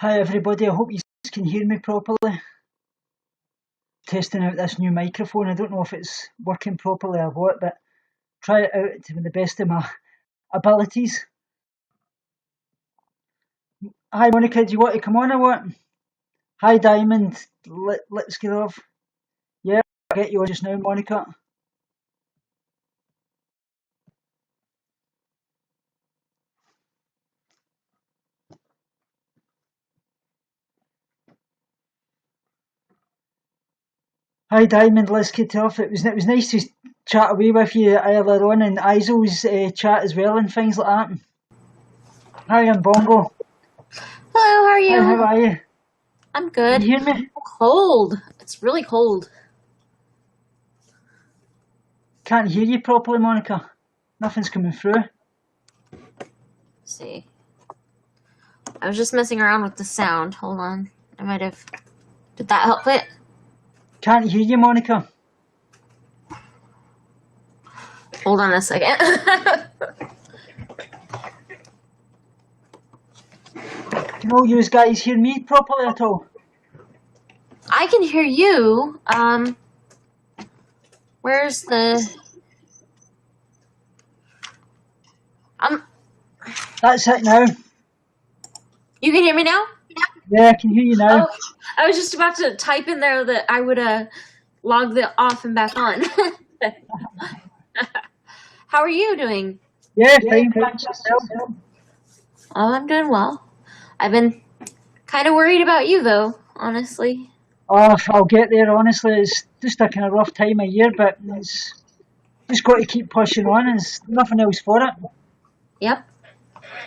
Hi everybody, I hope you can hear me properly. Testing out this new microphone. I don't know if it's working properly or what, but try it out to the best of my abilities. Hi Monica, do you want to come on or what? Hi Diamond, let's get off. Yeah, I'll get you on just now, Monica. Hi Diamond, let's get off. It was nice to chat away with you earlier on in Isol's chat as well and things like that. Hi, I'm Bongo. Hello, how are you? Hi, how are you? I'm good. Can you hear me? I'm cold. It's really cold. Can't hear you properly, Monica. Nothing's coming through. Let's see. I was just messing around with the sound. Hold on. I might have... Did that help it? Can't hear you, Monica. Hold on a second. Can all you guys hear me properly at all? I can hear you. Where's the... That's it now. You can hear me now? Yeah, I can hear you now. Oh, I was just about to type in there that I would log the off and back on. How are you doing? Yeah, fine, thanks yourself. Oh, I'm doing well. I've been kind of worried about you, though, honestly. Oh, I'll get there, honestly. It's just a kind of rough time of year, but it's just got to keep pushing on. There's nothing else for it. Yep.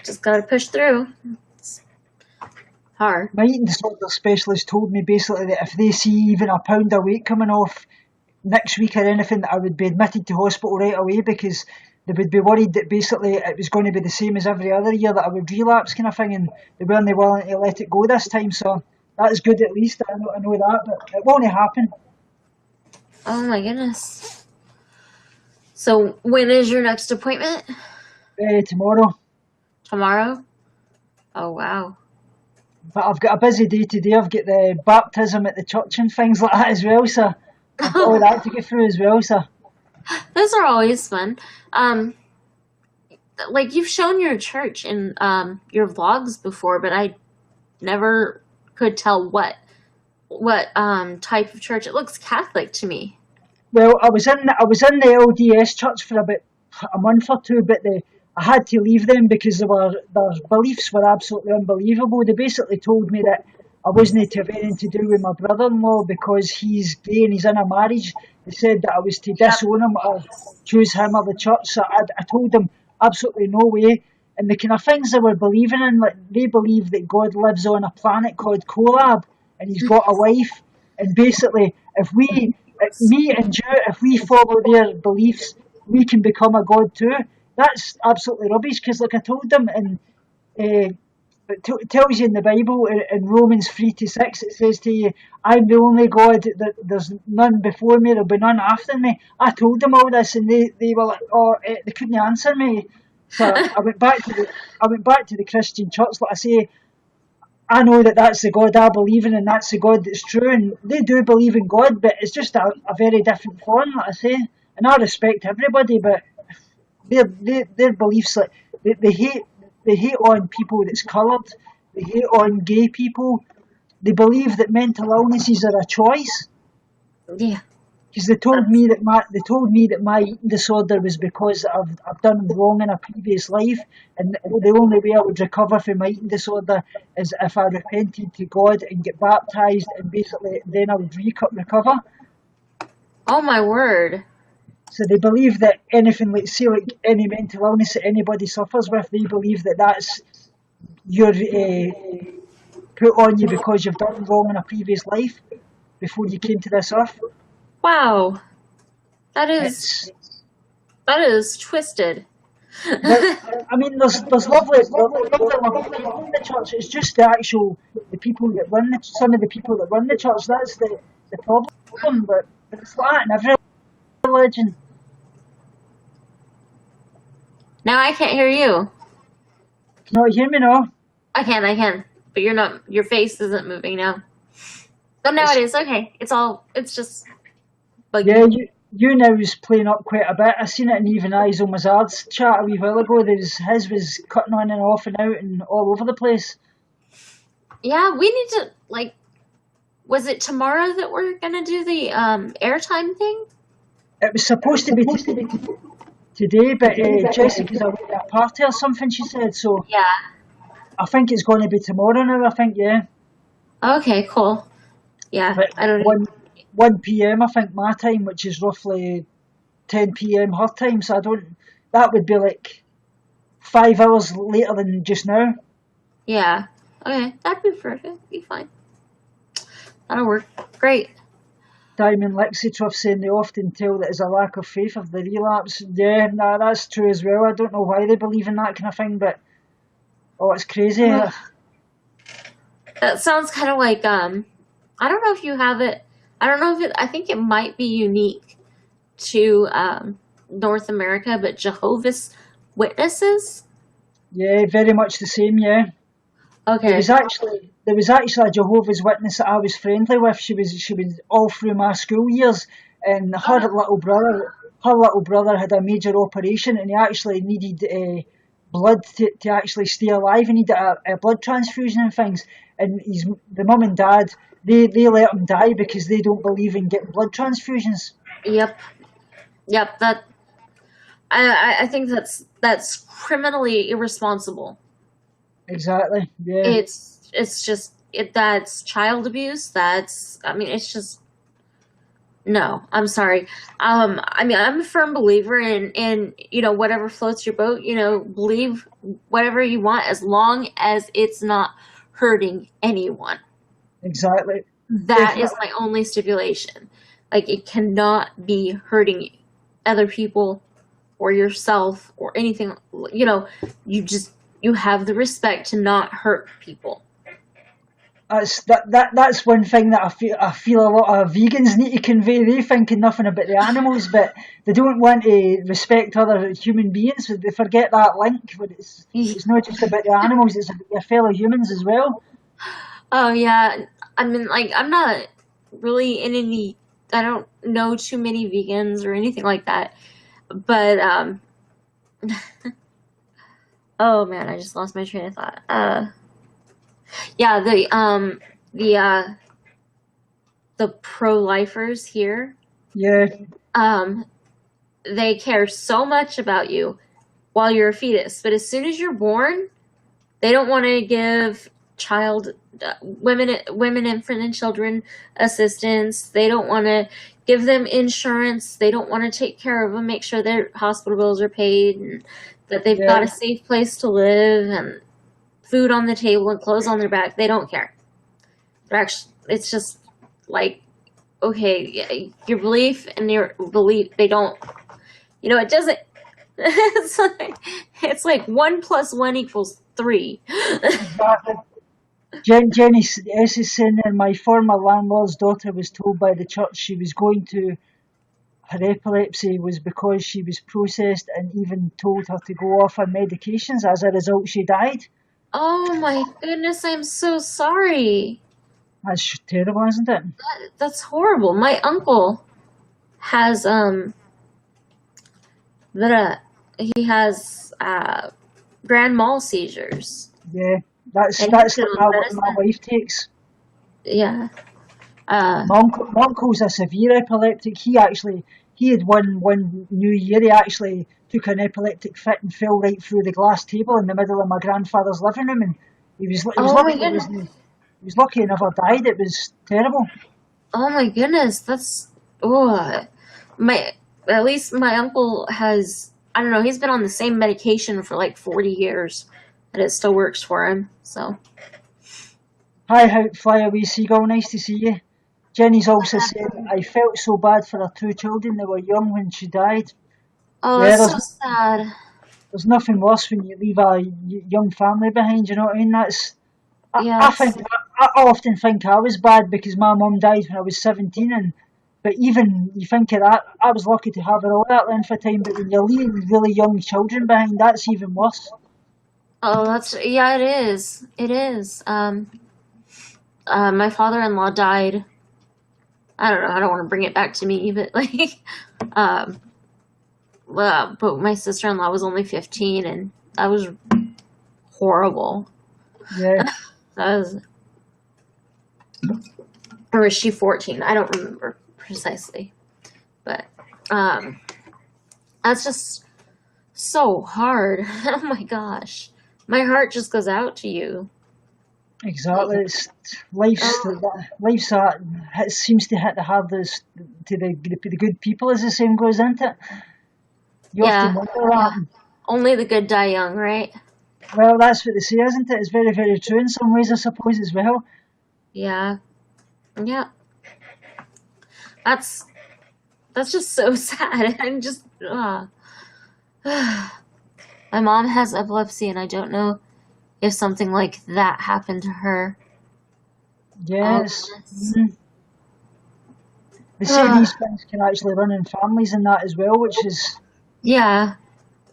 Just got to push through. It's hard. My eating disorder specialist told me basically that if they see even a pound of weight coming off next week or anything, that I would be admitted to hospital right away because they would be worried that basically it was going to be the same as every other year, that I would relapse kind of thing, and they weren't willing to let it go this time. So that's good at least. I know that, but it won't happen. Oh my goodness. So when is your next appointment? Tomorrow. Tomorrow? Oh, wow. But I've got a busy day today. I've got the baptism at the church and things like that as well. So I've got all that to get through as well. So those are always fun. Like you've shown your church in your vlogs before, but I never could tell what type of church. It looks Catholic to me. well, I was in the LDS church for about a month or two, but I had to leave them because their beliefs were absolutely unbelievable. They basically told me that I wasn't to have anything to do with my brother-in-law because he's gay and he's in a marriage. They said that I was to disown him or choose him or the church. So I told them absolutely no way. And the kind of things they were believing in, like they believe that God lives on a planet called Kolab and he's got a wife. And basically, if me and you, if we follow their beliefs, we can become a god too. That's absolutely rubbish because, like I told them, and it tells you in the Bible in Romans 3-6, it says to you, "I'm the only God. That there's none before me. There'll be none after me." I told them all this, and they were like, "Oh, they couldn't answer me." So I went back to the Christian church. Like I say, I know that that's the God I believe in, and that's the God that's true, and they do believe in God, but it's just a very different form, like I say. And I respect everybody, but their beliefs, like they hate on people that's coloured, they hate on gay people, they believe that mental illnesses are a choice. Yeah. Because they told me that my eating disorder was because I've done wrong in a previous life, and the only way I would recover from my eating disorder is if I repented to God and get baptised, and basically then I would recover. Oh my word. So they believe that anything, like say, like any mental illness that anybody suffers with, they believe that that's your put on you because you've done wrong in a previous life before you came to this earth. Wow. That It's is twisted. I mean, there's lovely people in the church. It's just the people that run some of the people that run the church. That's the problem. But it's like that in every religion. Now I can't hear you. Can you not hear me now? I can. but you're not. Your face isn't moving now. Oh, now it is. Okay, it's just buggy. Yeah, Younow was playing up quite a bit. I seen it in even Eyes on Mazard's chat a wee while ago. His was cutting on and off and out and all over the place. Yeah, we need to, like, was it tomorrow that we're gonna do the airtime thing? It was supposed to be today, but Jessica's away at a party or something, she said. So Yeah. I think it's going to be tomorrow now. I think, yeah. Okay, cool. Yeah, But I don't know. 1 p.m. I think my time, which is roughly 10 p.m. her time. So that would be like 5 hours later than just now. Yeah. Okay, that'd be perfect. Be fine. That'll work. Great. Diamond Lexitruff saying they often tell that it's a lack of faith of the relapse. Yeah, nah, that's true as well. I don't know why they believe in that kind of thing, but it's crazy. That sounds kind of like I don't know if you have it. I don't know if I think it might be unique to North America, but Jehovah's Witnesses. Yeah, very much the same. Yeah. Okay. There was actually a Jehovah's Witness that I was friendly with. She was all through my school years, and her little brother had a major operation, and he actually needed blood to actually stay alive. He needed a blood transfusion and things. And the mum and dad they let him die because they don't believe in getting blood transfusions. Yep. That I think that's criminally irresponsible. Exactly. Yeah. It's just that's child abuse. It's just no. I'm sorry. I'm a firm believer in whatever floats your boat. Believe whatever you want as long as it's not hurting anyone. Exactly. That is my only stipulation. Like, it cannot be hurting other people or yourself or anything. You have the respect to not hurt people. That's one thing that I feel a lot of vegans need to convey. They thinking nothing about the animals, but they don't want to respect other human beings. They forget that link. But it's not just about the animals; it's about your fellow humans as well. Oh yeah, I'm not really in any. I don't know too many vegans or anything like that, but oh man, I just lost my train of thought. Yeah, the pro-lifers here. Yeah. They care so much about you while you're a fetus, but as soon as you're born, they don't want to give women infant and children assistance. They don't want to give them insurance. They don't want to take care of them, make sure their hospital bills are paid, and that they've got a safe place to live and food on the table and clothes on their back. They don't care. It's just like, okay, your belief and your belief, they don't, it doesn't, it's like 1 + 1 = 3. Exactly. Jenny S is saying that my former landlord's daughter was told by the church she was going to her epilepsy was because she was processed, and even told her to go off her medications. As a result, she died. Oh my goodness, I'm so sorry. That's terrible, isn't it? That's horrible. My uncle has he has grand mal seizures. Yeah, that's what my wife takes. Yeah. My uncle's a severe epileptic. He had one New Year. He actually took an epileptic fit and fell right through the glass table in the middle of my grandfather's living room, and he was lucky he never died. It was terrible. Oh my goodness, that's at least my uncle has, I don't know, he's been on the same medication for like 40 years and it still works for him. So Hi, fly away seagull, nice to see you. Jenny's also said, I felt so bad for her 2 children. They were young when she died. Oh, yeah, that's so sad. There's nothing worse when you leave a young family behind, you know what I mean? I often think I was bad because my mum died when I was 17, but even you think of that, I was lucky to have her all that length of time, but when you leave really young children behind, that's even worse. Oh, yeah, it is. It is. My father-in-law died. I don't know. I don't want to bring it back to me, but like, um, well, but my sister-in-law was only 15, and that was horrible. Yeah. That was, or was she 14? I don't remember precisely, but that's just so hard. Oh my gosh, my heart just goes out to you. Exactly. Like, It's life's that it seems to hit the hardest to the good people, as the saying goes, isn't it? You often yeah, wonder that. only the good die young, right? Well, that's what they say, isn't it? It's very, very true in some ways, I suppose, as well. Yeah, yeah. That's just so sad. I'm just. My mom has epilepsy, and I don't know if something like that happened to her. Yes. That's- They say these things can actually run in families and that as well, which is, yeah,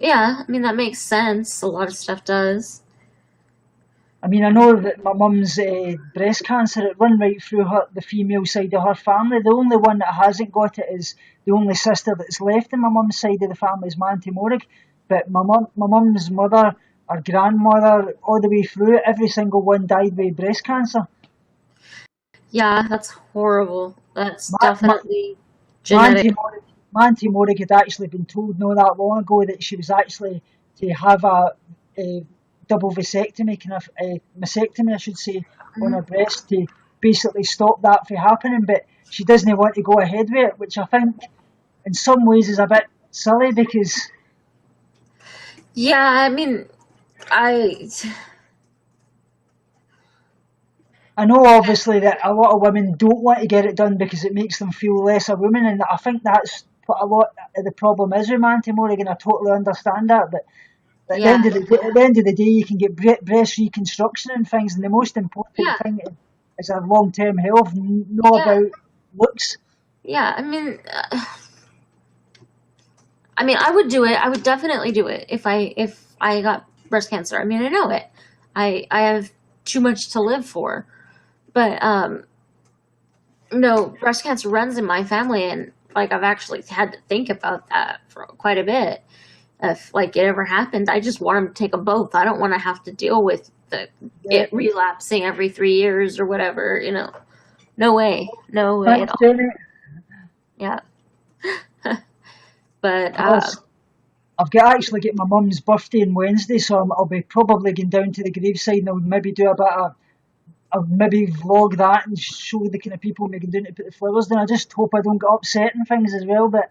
yeah. I mean, that makes sense. A lot of stuff does. I mean, I know that my mum's breast cancer, it run right through the female side of her family. The only one that hasn't got it is the only sister that's left in my mum's side of the family is my Auntie Morig. But my mum's mother, her grandmother, all the way through, every single one died with breast cancer. Yeah, that's horrible. That's My, my, definitely my Auntie genetic. Morig, my Auntie Morig had actually been told not that long ago that she was actually to have a double vasectomy, kind of a mastectomy, I should say, on her breast to basically stop that from happening. But she doesn't want to go ahead with it, which I think in some ways is a bit silly because Yeah, I mean, I. I know obviously that a lot of women don't want to get it done because it makes them feel less a woman, and I think that's what a lot of the problem is with Manti Morig, and I totally understand that. But at the Yeah, end of the end of the day, you can get breast reconstruction and things, and the most important yeah, thing is our long term health, not yeah, about looks. yeah. I mean, I would do it. I would definitely do it if I got breast cancer. I mean, I know it. I have too much to live for. But no, breast cancer runs in my family, and like I've actually had to think about that for quite a bit. If like it ever happened, I just want them to take them both. I don't want to have to deal with Yeah, it relapsing every 3 years or whatever. No way, no way at thanks, all. Jenny. Yeah, but I've got actually get my mum's birthday on Wednesday, so I'll be probably going down to the graveside and I'll maybe do a bit of I'll maybe vlog that and show the kind of people making doing to put the flowers down. I just hope I don't get upset and things as well, but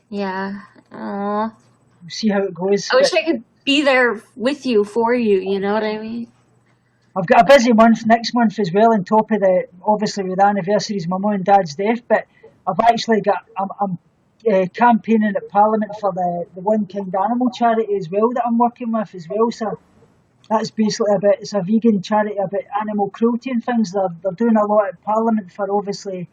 yeah, aw. we'll see how it goes. I wish But I could be there with you for you. You know what I mean? I've got a busy month next month as well, on top of the obviously with the anniversaries of my mum and dad's death. But I've actually got I'm campaigning at Parliament for the One Kind Animal charity as well that I'm working with as well. So that's basically it's a vegan charity about animal cruelty and things. They're doing a lot at Parliament for obviously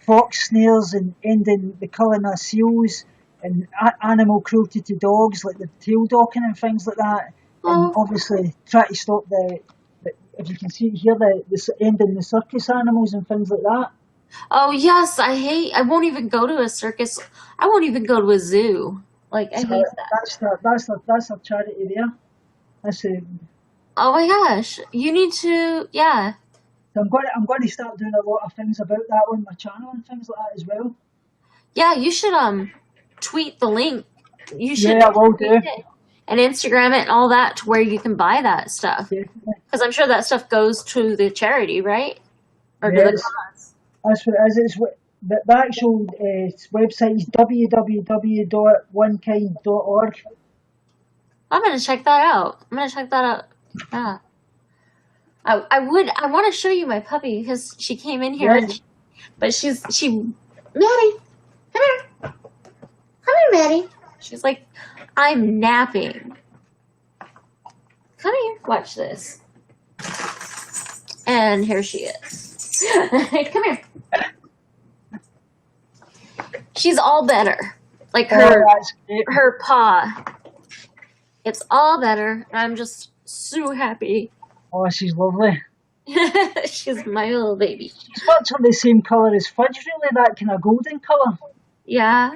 fox snares and ending the culling of seals and animal cruelty to dogs like the tail docking and things like that. And Oh, obviously try to stop the if you can see here the ending the circus animals and things like that. oh yes, I won't even go to a circus. I won't even go to a zoo. Like I So hate that. that's a charity there. That's it. Oh my gosh, you need to. Yeah, So I'm going to start doing a lot of things about that on my channel and things like that as well. yeah. You should tweet the link. You should Yeah, I will tweet do. it and Instagram it and all that to where you can buy that stuff. Definitely. Because I'm sure that stuff goes to the charity, right? Or to the Yes, cause. that's what it is. The actual website is www.onekind.org. I'm gonna check that out. I'm gonna check that out. Yeah. I want to show you my puppy because she came in here Yes, but Maddie, come here. Come here, Maddie. She's like, I'm napping. Come here. Watch this. And here she is. Come here. She's all better. Like oh, that's great. her paw It's all better. I'm just so happy. Oh, she's lovely. She's my little baby. She's virtually the same colour as Fudge, really, that kind of golden colour. Yeah.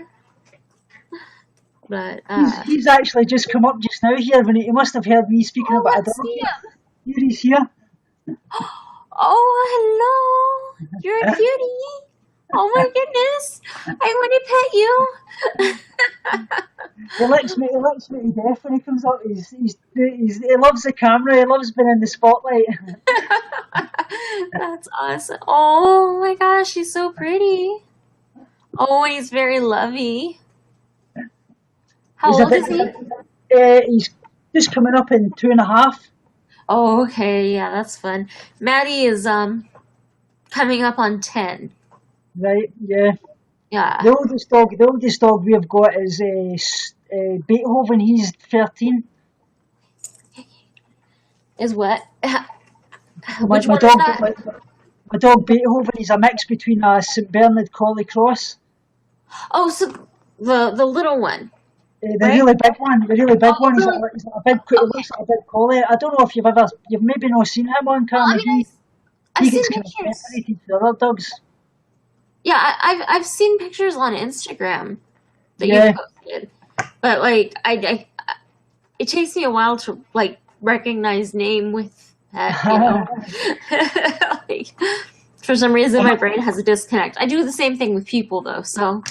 But, He's actually just come up just now here. When he must have heard me speaking about a let's dog. see him. Here he's here. Oh, hello. You're a cutie. Oh my goodness. I want to pet you. He likes me to death when he comes up. He loves the camera. He loves being in the spotlight. That's awesome. Oh my gosh, he's so pretty. Oh, he's very lovey. How old is he? He's just coming up in 2.5. Oh, okay. Yeah, that's fun. Maddie is coming up on 10. Right, yeah. Yeah. The oldest dog we've got is Beethoven. He's 13. Is what? My Which one dog, is that? my dog Beethoven. He's a mix between a St Bernard Collie cross. Oh, so the little one. The Right? really big one. The really big one. He's really? he's a big. He looks like a big collie. I don't know if you've maybe not seen him on Well, camera. I mean, I've he seen gets kind of pictures. separated from other dogs. Yeah, I've seen pictures on Instagram that Yeah. you posted, but like I it takes me a while to like recognize name with pet, you know. Like, for some reason, my brain has a disconnect. I do the same thing with people though, so.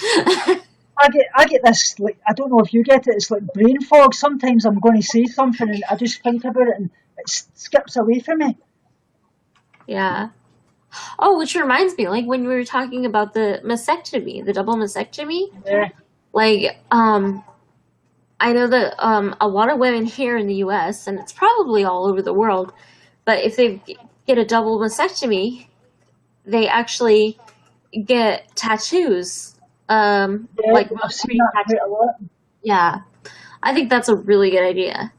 I get this, like, I don't know if you get it, it's like brain fog. Sometimes I'm going to say something and I just think about it and it skips away from me. Yeah. Oh, which reminds me, like when we were talking about the mastectomy, the double mastectomy, Yeah. like I know that a lot of women here in the US, and it's probably all over the world, but if they get a double mastectomy, they actually get tattoos. Like I've seen that quite a lot. yeah, I think that's a really good idea.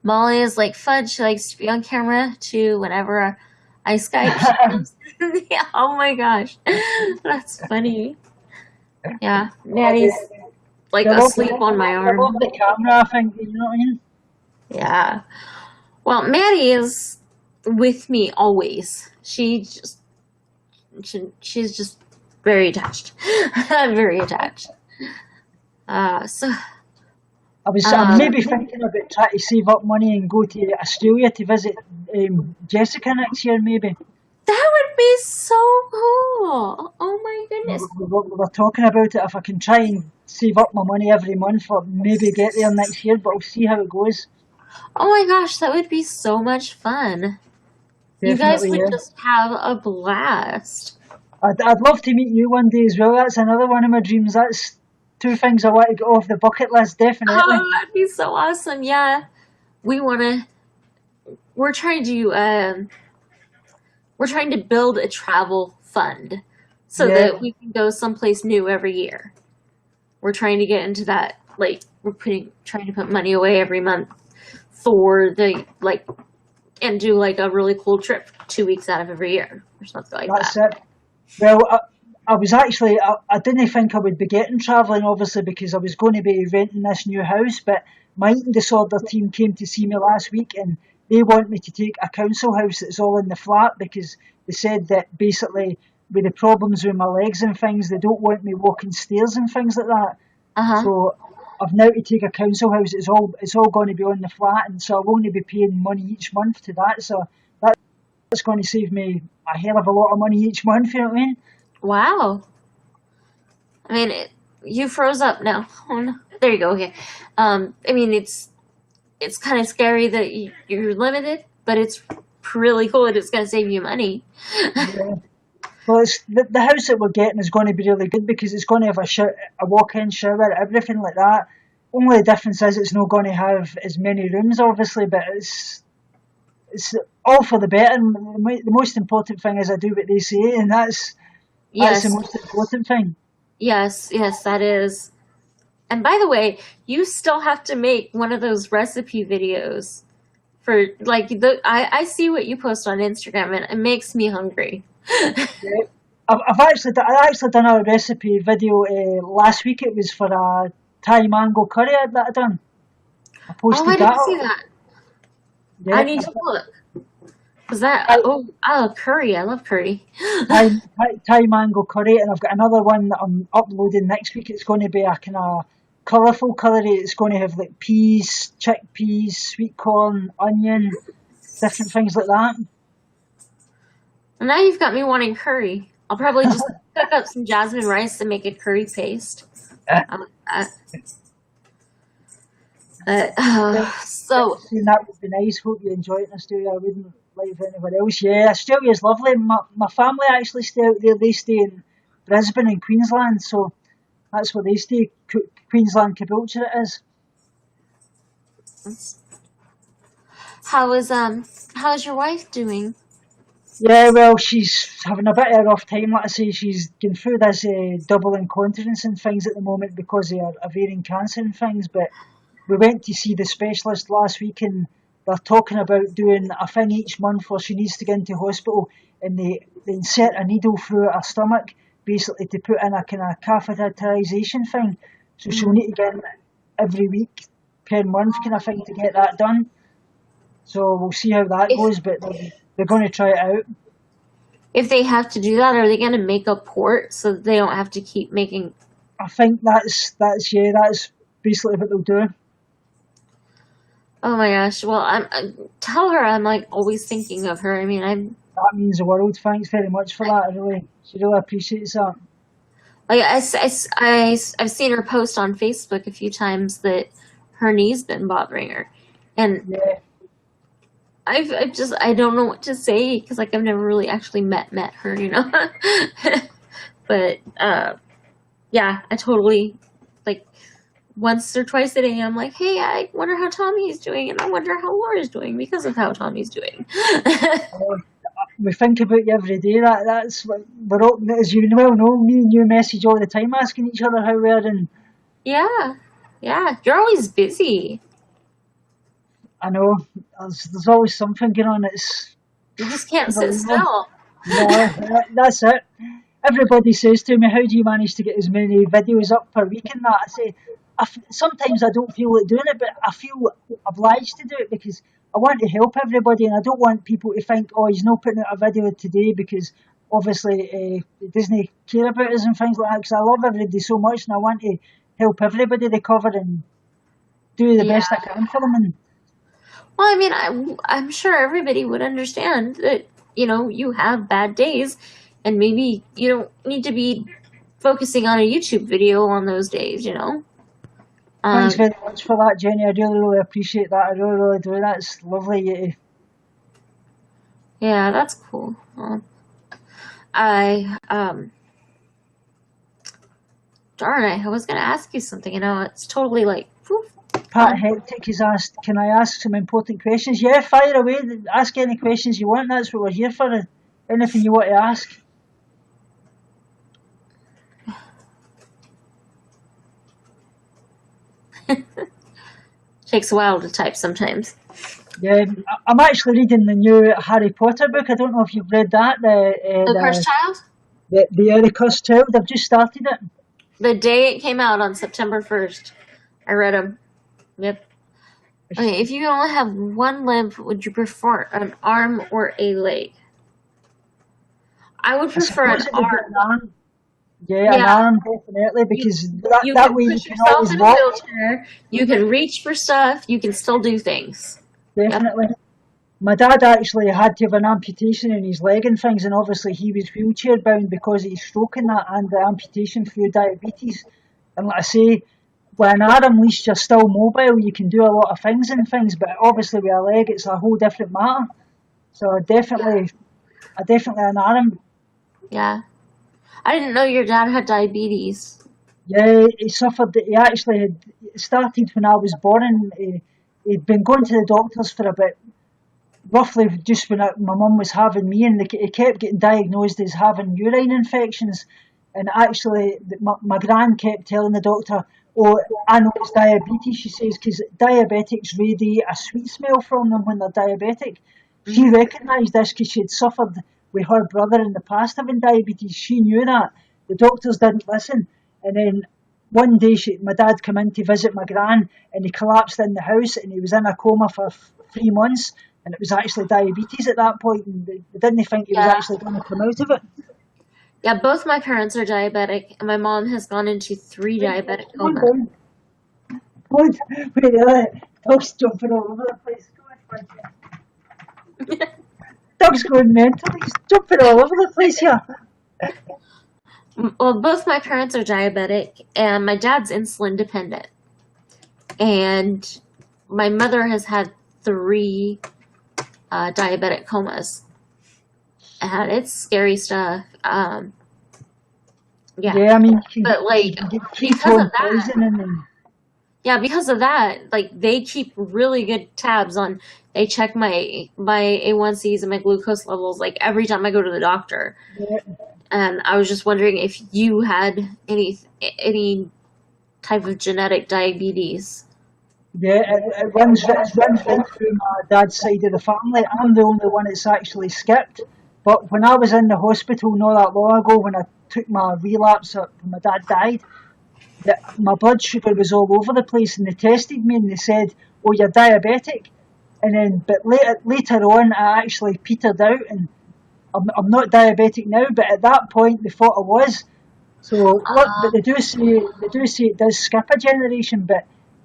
Molly is like Fudge. She likes to be on camera too whenever I Skype. Yeah, oh my gosh, that's funny. Yeah, Maddie's like They love asleep on my They arm. love the camera, I think, you know what I mean? Yeah. Well, Maddie is with me always. She's just very attached. Very attached. So I'm maybe thinking about trying to save up money and go to Australia to visit Jessica next year, maybe. that would be so cool. Oh my goodness. We were talking about it, if I can try and save up my money every month or maybe get there next year, but we'll see how it goes. Oh my gosh, that would be so much fun. You guys Definitely, would yeah. just have a blast. I'd love to meet you one day as well. That's another one of my dreams. That's 2 things I want to get off the bucket list, definitely. Oh, that'd be so awesome. Yeah. We're trying to build a travel fund so Yeah. that we can go someplace new every year. We're trying to get into that, like, trying to put money away every month for and do like a really cool trip 2 weeks out of every year or something like That's that. it. Well, I was actually, I didn't think I would be getting travelling, obviously, because I was going to be renting this new house, but my eating disorder team came to see me last week and they want me to take a council house that's all in the flat because they said that basically with the problems with my legs and things, they don't want me walking stairs and things like that. Uh-huh. So I've now to take a council house. It's all going to be on the flat, and so I'll only be paying money each month to that. So that's going to save me a hell of a lot of money each month. You know what I mean? Wow. I mean, you froze up now. Oh, no. There you go. Okay. I mean, it's kind of scary that you're limited, but it's really cool that it's going to save you money. Yeah. Well, it's the house that we're getting is going to be really good because it's going to have a walk-in shower, everything like that. Only difference is it's not going to have as many rooms, obviously, but it's all for the better. And the most important thing is I do what they say, and that's Yes. the most important thing. Yes, that is. And by the way, you still have to make one of those recipe videos for like I see what you post on Instagram and it makes me hungry. Yeah. I actually done a recipe video last week. It was for a Thai mango curry that I done. I posted I that didn't see up. that. Yeah, I need to look. Was that? Curry. I love curry. Thai mango curry, and I've got another one that I'm uploading next week. It's going to be a kind of colourful curry. It's going to have like peas, chickpeas, sweet corn, onion, different things like that. And now you've got me wanting curry. I'll probably just cook up some jasmine rice and make a curry paste. I like that. So That would be nice. Hope you enjoy it in Australia. I wouldn't live anywhere else. Yeah, Australia's lovely. My family actually stay out there. They stay in Brisbane in Queensland, so that's where they stay. Queensland Caboolture it is. how's your wife doing? Yeah, well, she's having a bit of a rough time. Like I say, she's going through this double incontinence and things at the moment because of her ovarian cancer and things. But we went to see the specialist last week, and they're talking about doing a thing each month where she needs to go into hospital, and they insert a needle through her stomach, basically to put in a kind of catheterization thing. So she'll need to get in every week per month kind of thing to get that done. So we'll see how that goes, but they're going to try it out. If they have to do that, are they going to make a port so that they don't have to keep making? I think that's basically what they'll do. Oh my gosh! Well, I tell her I'm like always thinking of her. I mean, That means the world. Thanks very much for that. She really appreciates that. like I've seen her post on Facebook a few times that her knee's been bothering her, and Yeah. I don't know what to say because like I've never really actually met her, you know. But yeah, I totally like once or twice a day I'm like, hey, I wonder how Tommy's doing, and I wonder how Laura's doing because of how Tommy's doing. We think about you every day. That's what we're all, as you well know, me and you message all the time asking each other how we're, and Yeah, you're always busy. I know there's always something going on. You just can't sit still. No, that's it. Everybody says to me, how do you manage to get as many videos up per week and that? I say, sometimes I don't feel like doing it, but I feel obliged to do it because I want to help everybody, and I don't want people to think, oh, he's not putting out a video today because obviously he doesn't care about us and things like that, because I love everybody so much and I want to help everybody recover and do the best I can for them. And well, I mean, I'm sure everybody would understand that, you know, you have bad days and maybe you don't need to be focusing on a YouTube video on those days, you know. Thanks very much for that, Jenny. I really, really appreciate that. I really, really do. That's lovely. Yeah, that's cool. Darn it, I was going to ask you something, you know, it's totally like, poof. Pat Hectic has asked, can I ask some important questions? Yeah, fire away. Ask any questions you want. That's what we're here for. Anything you want to ask. Takes a while to type sometimes. Yeah, I'm actually reading the new Harry Potter book. I don't know if you've read that. The Cursed Child? The Cursed Child. I've just started it. The day it came out on September 1st. I read them. Yep. Okay, if you only have one limb, would you prefer an arm or a leg? I would prefer an arm. Yeah, an arm, definitely, because that way you can always in walk. A wheelchair, you can reach for stuff, you can still do things. Definitely. Yep. My dad actually had to have an amputation in his leg and things, and obviously he was wheelchair bound because of his stroke and that, and the amputation through diabetes. And like I say, with an arm, at least you're still mobile, you can do a lot of things, but obviously with a leg, it's a whole different matter. So definitely an arm. Yeah. I didn't know your dad had diabetes. Yeah, he actually had started when I was born, and he'd been going to the doctors for a bit, roughly just when my mum was having me, and he kept getting diagnosed as having urine infections. And actually, my gran kept telling the doctor, oh, I know it's diabetes, she says, because diabetics radiate a sweet smell from them when they're diabetic. She recognised this because she had suffered with her brother in the past having diabetes. She knew that. The doctors didn't listen. And then one day my dad came in to visit my gran, and he collapsed in the house, and he was in a coma for 3 months, and it was actually diabetes at that point, and they didn't think he was Yeah. actually going to come out of it. Yeah, both my parents are diabetic, and my mom has gone into 3 diabetic comas. Wait, dog's jumping all over the place. Dog's going mental. He's jumping all over the place here. Well, both my parents are diabetic, and my dad's insulin dependent. And my mother has had 3 diabetic comas. And it's scary stuff. Yeah. Yeah, I mean, But, like, you can get because ketone of that, poisoning and yeah, because of that, like, they keep really good tabs on, they check my A1Cs and my glucose levels, like, every time I go to the doctor. yeah. And I was just wondering if you had any type of genetic diabetes. Yeah, it runs right through my dad's side of the family. I'm the only one that's actually skipped. But when I was in the hospital not that long ago, when I took my relapse when my dad died, my blood sugar was all over the place, and they tested me and they said, "Oh, you're diabetic." And then, but later on, I actually petered out, and I'm not diabetic now. But at that point, they thought I was. So, look, but they do say it does skip a generation. But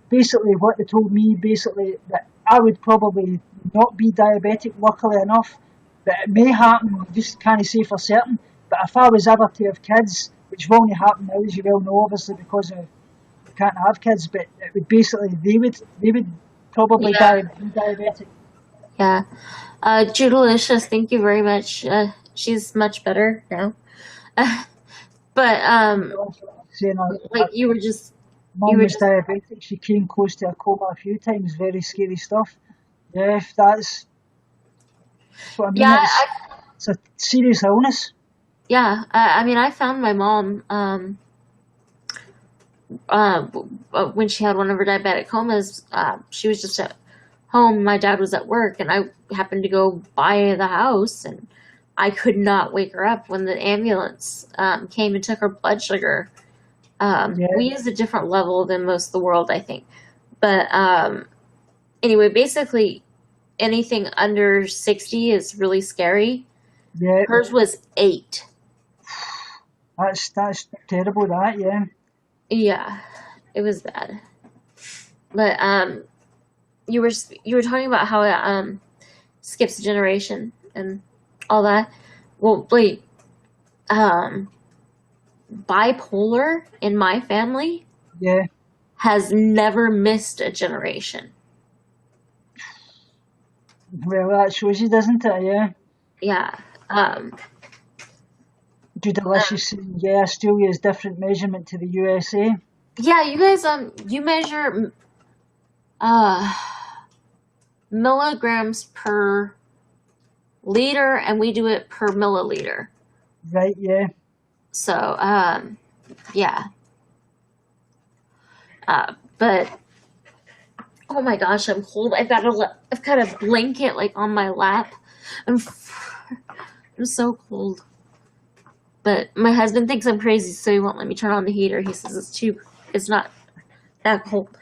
basically, what they told me, that I would probably not be diabetic, luckily enough. But it may happen, just can't say for certain. But if I was ever to have kids, which will only happen now, as you well know, obviously because we can't have kids, but it would basically they would probably Yeah. be diabetic. Yeah. Judalicious, thank you very much. She's much better now. But, Saying like, you were just, mum was diabetic. She came close to a coma a few times. Very scary stuff. Yeah, that's what I mean. yeah, It's a serious illness. yeah. I mean, I found my mom, when she had one of her diabetic comas. She was just at home. My dad was at work, and I happened to go by the house, and I could not wake her up when the ambulance came and took her blood sugar. Yeah. We use a different level than most of the world, I think. But anyway, basically, anything under 60 is really scary. Yeah, Hers was 8. that's terrible. That yeah. Yeah, it was bad. But you were talking about how it skips a generation and all that. Well, like, bipolar in my family Yeah. has never missed a generation. Well, that shows you, doesn't it? Yeah. Yeah. Judalicious saying, yeah, Australia is different measurement to the USA. Yeah, you guys, you measure milligrams per liter, and we do it per milliliter. Right, yeah. So, yeah. But oh my gosh, I'm cold. I've got a blanket like on my lap. I'm so cold. But my husband thinks I'm crazy, so he won't let me turn on the heater. He says it's not that cold.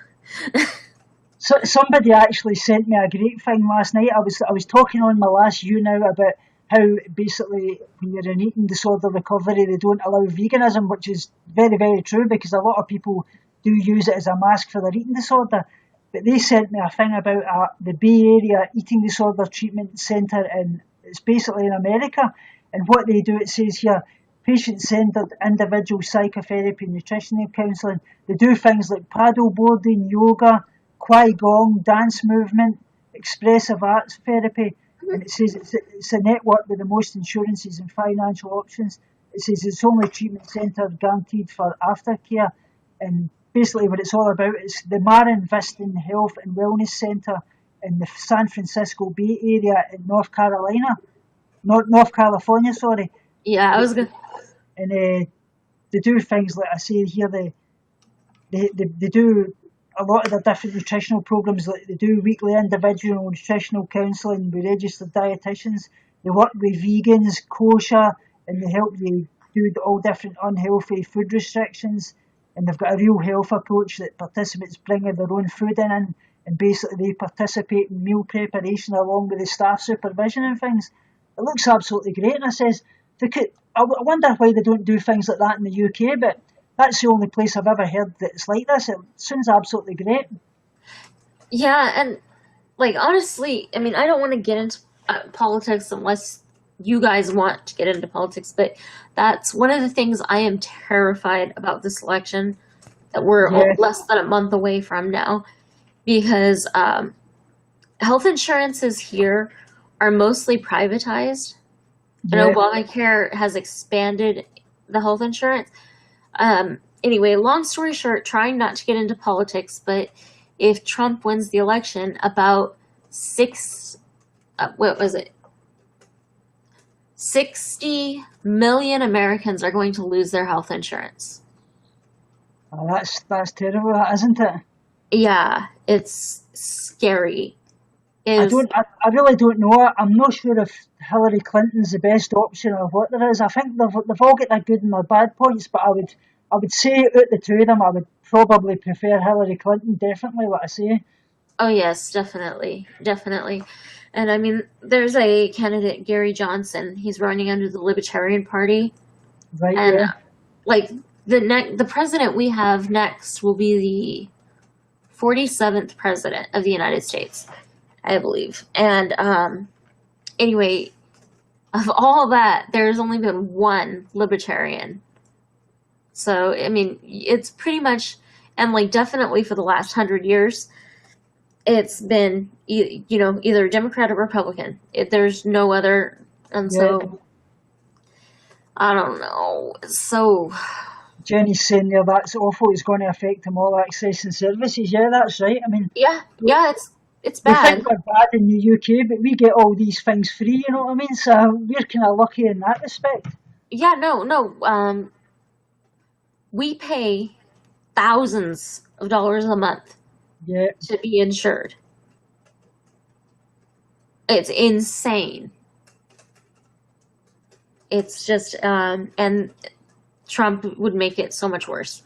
So somebody actually sent me a great thing last night. I was talking on my last Younow about how basically when you're in eating disorder recovery, they don't allow veganism, which is very, very true because a lot of people do use it as a mask for their eating disorder. But they sent me a thing about the Bay Area Eating Disorder Treatment Centre, and it's basically in America. And what they do, it says here, patient-centred individual psychotherapy, nutritional counselling. They do things like paddle boarding, yoga, Qigong, dance movement, expressive arts therapy. And it says it's a network with the most insurances and financial options. It says it's only treatment centre guaranteed for aftercare. And basically what it's all about is the Marin Viston Health and Wellness Centre in the San Francisco Bay Area in North California, sorry. Yeah, I was gonna. And they do things like I say here. They do a lot of the different nutritional programs. Like they do weekly individual nutritional counselling with registered dietitians. They work with vegans, kosher, and they help you do all different unhealthy food restrictions. and they've got a real health approach that participants bring their own food in, and basically they participate in meal preparation along with the staff supervision and things. It looks absolutely great, and I says, I wonder why they don't do things like that in the UK, but that's the only place I've ever heard that it's like this. It sounds absolutely great. Yeah, and like honestly, I mean, I don't want to get into politics unless you guys want to get into politics, but that's one of the things I am terrified about this election that we're less than a month away from now, because health insurances here are mostly privatized, and Obamacare has expanded the health insurance. Anyway, long story short, trying not to get into politics, but if Trump wins the election, about 60 million Americans are going to lose their health insurance. Oh, that's terrible, isn't it? Yeah, it's scary. I really don't know. I'm not sure if Hillary Clinton's the best option or what there is. I think they've all got their good and their bad points, but I would say out the two of them, I would probably prefer Hillary Clinton. Definitely, what I say. Oh yes, definitely. And I mean, there's a candidate, Gary Johnson. He's running under the Libertarian Party, right? And like the president we have next will be the 47th president of the United States, I believe. And anyway, of all that, there's only been one libertarian. So I mean, it's pretty much, and like definitely for the last 100 years, it's been either Democrat or Republican. There's no other, and so I don't know. So Jenny's saying there that's awful. It's going to affect them all accessing services. Yeah, that's right. I mean, yeah, it's bad. We think we're bad in the UK, but we get all these things free. You know what I mean? So we're kind of lucky in that respect. Yeah, no. We pay thousands of dollars a month. To be insured. It's insane. It's just, and Trump would make it so much worse.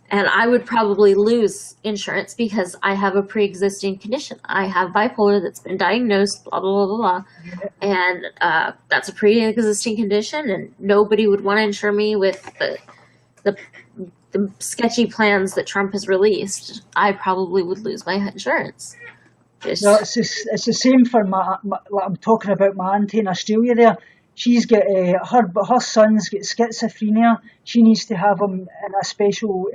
And I would probably lose insurance because I have a pre-existing condition. I have bipolar that's been diagnosed, blah, blah, blah, blah. And that's a pre-existing condition, and nobody would want to insure me with the sketchy plans that Trump has released. I probably would lose my insurance. No, it's the same for I'm talking about my auntie in Australia there. She's got her son's got schizophrenia. She needs to have him in a special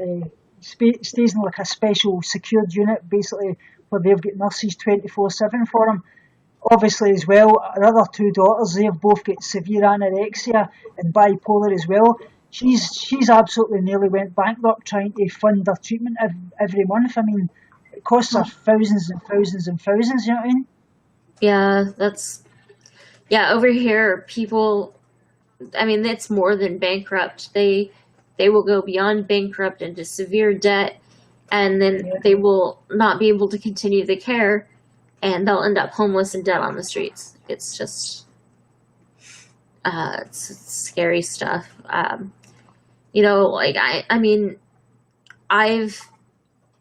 stays in like a special secured unit, basically, where they've got nurses 24/7 for him. Obviously, as well, her other two daughters, they've both got severe anorexia and bipolar as well. She's absolutely nearly went bankrupt trying to fund their treatment every month. I mean, it costs her thousands and thousands and thousands, you know what I mean? Yeah, over here, people, I mean, it's more than bankrupt. They will go beyond bankrupt into severe debt, and then they will not be able to continue the care, and they'll end up homeless and dead on the streets. It's just, it's scary stuff.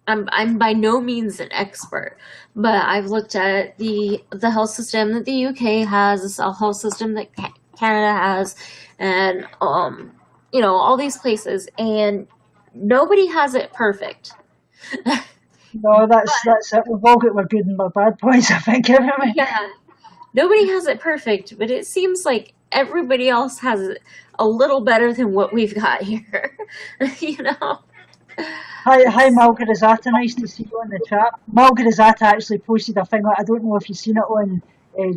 I'm by no means an expert, but I've looked at the health system that the UK has, the health system that Canada has, and all these places, and nobody has it perfect. No, that's it. We've all got our good and our bad points, I think, everyone. Yeah, nobody has it perfect, but it seems like everybody else has it a little better than what we've got here. Hi, Malgarazata. Nice to see you on the chat. Malgarazata actually posted a thing. I don't know if you've seen it on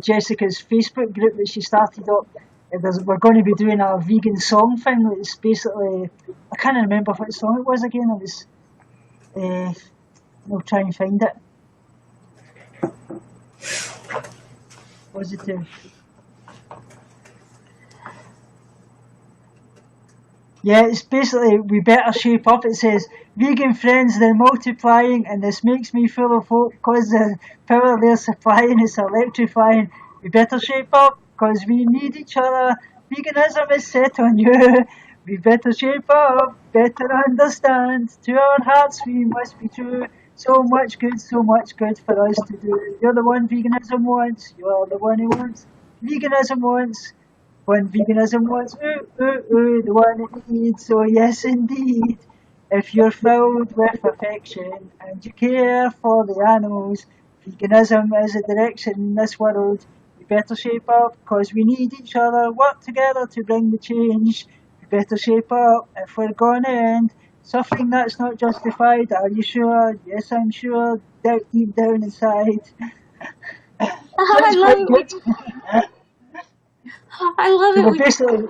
Jessica's Facebook group that she started up. We're going to be doing a vegan song thing. It's basically, I can't remember what song it was again. It was, I'll try and find it. Was it? Yeah, it's basically, we better shape up. It says, vegan friends, they're multiplying, and this makes me full of hope, because the power they're supplying is electrifying. We better shape up, because we need each other. Veganism is set on you. We better shape up, better understand. To our hearts we must be true. So much good for us to do. You're the one veganism wants. You're the one who wants. Veganism wants. When veganism wants, the one it needs. So yes, indeed. If you're filled with affection and you care for the animals, veganism is a direction in this world. We better shape up, cause we need each other. Work together to bring the change. We better shape up if we're gonna end suffering that's not justified. Are you sure? Yes, I'm sure. Deep down inside. I That's love quite it. good. I love So it. we're basically,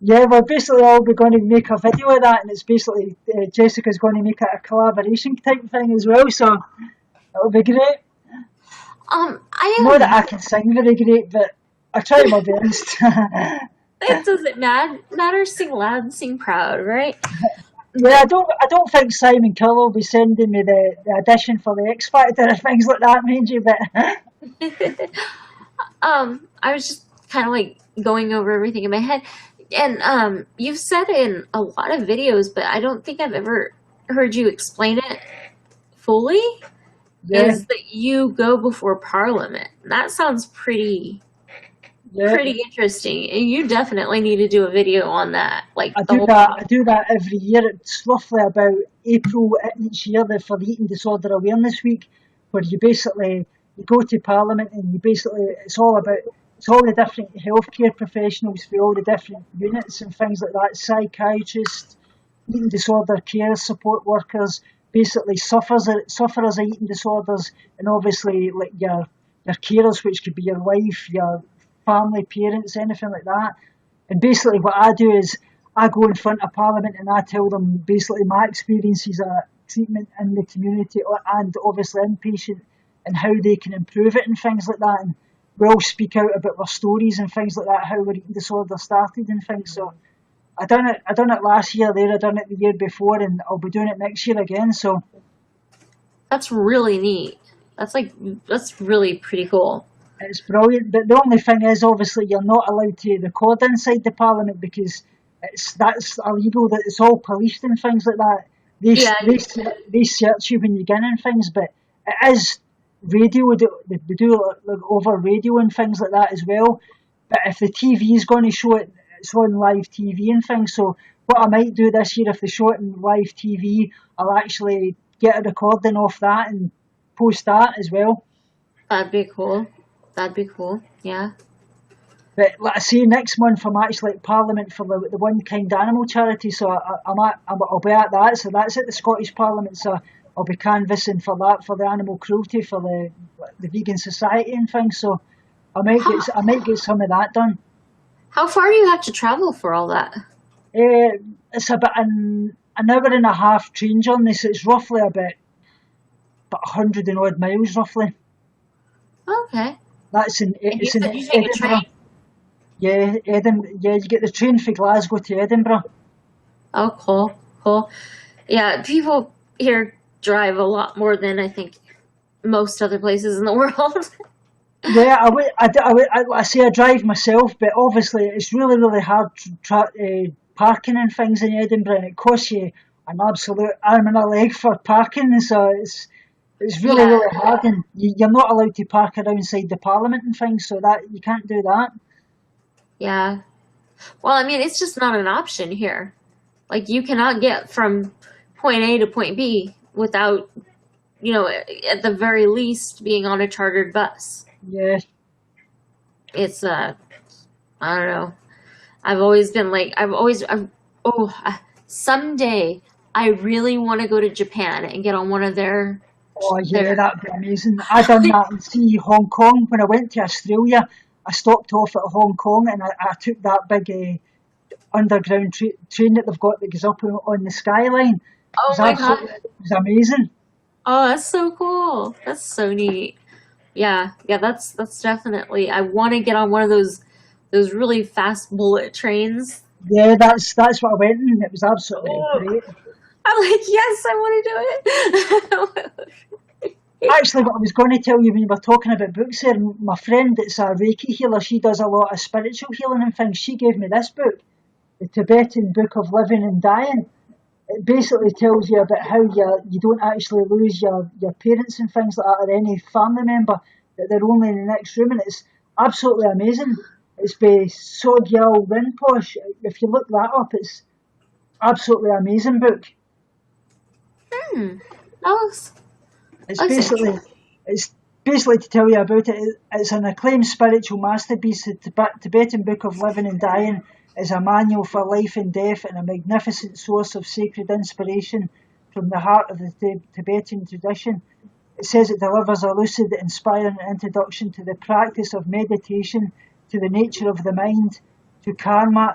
yeah, we're basically all be going to make a video of that, and it's basically Jessica's going to make it a collaboration type thing as well. So it'll be great. I Not am. that I can sing very great, but I try my best. It doesn't matter. Sing loud and sing proud, right? Yeah, I don't think Simon Cowell will be sending me the audition for the X Factor and things like that, mind you. But I was just kind of like going over everything in my head, and you've said in a lot of videos, but I don't think I've ever heard you explain it fully. yeah, Is that you go before Parliament? That sounds pretty yeah. interesting. And you definitely need to do a video on that, like I the do whole. that. I do that every year. It's roughly about April each year for the Eating Disorder Awareness Week, where you go to Parliament and it's all the different healthcare professionals for all the different units and things like that, psychiatrists, eating disorder care support workers, basically sufferers of eating disorders, and obviously like your carers, which could be your wife, your family, parents, anything like that. And basically what I do is I go in front of Parliament and I tell them basically my experiences of treatment in the community and obviously inpatient and how they can improve it and things like that. And we all speak out about our stories and things like that, how our eating disorder started and things. So I done it last year there, I done it the year before, and I'll be doing it next year again. So That's really neat. That's really pretty cool. it's brilliant. But the only thing is, obviously, you're not allowed to record inside the Parliament because that's illegal. That it's all policed and things like that. Yeah, They search you when you get in and things, but it is radio. They do like over radio and things like that as well. But if the TV is going to show it, it's on live TV and things. So what I might do this year, if they show it on live TV, I'll actually get a recording off that and post that as well. that'd be cool. That'd be cool. Yeah. But like I say, next month I'm actually at Parliament for the One Kind Animal charity, so I'll be at that. So that's at the Scottish Parliament. So I'll be canvassing for that, for the animal cruelty, for the vegan society and things. So I might get some of that done. How far do you have to travel for all that? It's about an hour and a half train journey, so it's roughly about 100 and odd miles roughly. Okay. That's in And you it's in said you take a Edinburgh. train? Yeah, Edinburgh. Yeah, you get the train from Glasgow to Edinburgh. Oh, cool. Yeah, people here drive a lot more than I think most other places in the world. Yeah, I say I drive myself, but obviously it's really hard parking and things in Edinburgh, and it costs you an absolute arm and a leg for parking. So it's really Yeah. really hard, and you're not allowed to park outside the Parliament and things, so that you can't do that. Yeah. Well, I mean, it's just not an option here. Like, you cannot get from point A to point B without, at the very least being on a chartered bus. Yeah, It's, I don't know. I've always been like, someday I really want to go to Japan and get on one of their, oh yeah, their, that'd be amazing. I done that in Hong Kong when I went to Australia. I stopped off at Hong Kong and I took that big underground train that they've got that goes up on the skyline. oh my God. It was amazing. Oh, that's so cool. That's so neat. Yeah, that's definitely. I want to get on one of those really fast bullet trains. Yeah, that's what I went in. It was absolutely Oh, great. I'm like, yes, I want to do it. Actually, what I was going to tell you when you were talking about books there, my friend that's a Reiki healer, she does a lot of spiritual healing and things. She gave me this book. the Tibetan Book of Living and Dying. It basically tells you about how you don't actually lose your parents and things like that, or any family member, that they're only in the next room, and it's absolutely amazing. It's by Sogyal Rinpoche. If you look that up, it's absolutely amazing book. It's basically to tell you about it. It's an acclaimed spiritual masterpiece. The Tibetan Book of Living and Dying is a manual for life and death and a magnificent source of sacred inspiration from the heart of the Tibetan tradition. It says it delivers a lucid, inspiring introduction to the practice of meditation, to the nature of the mind, to karma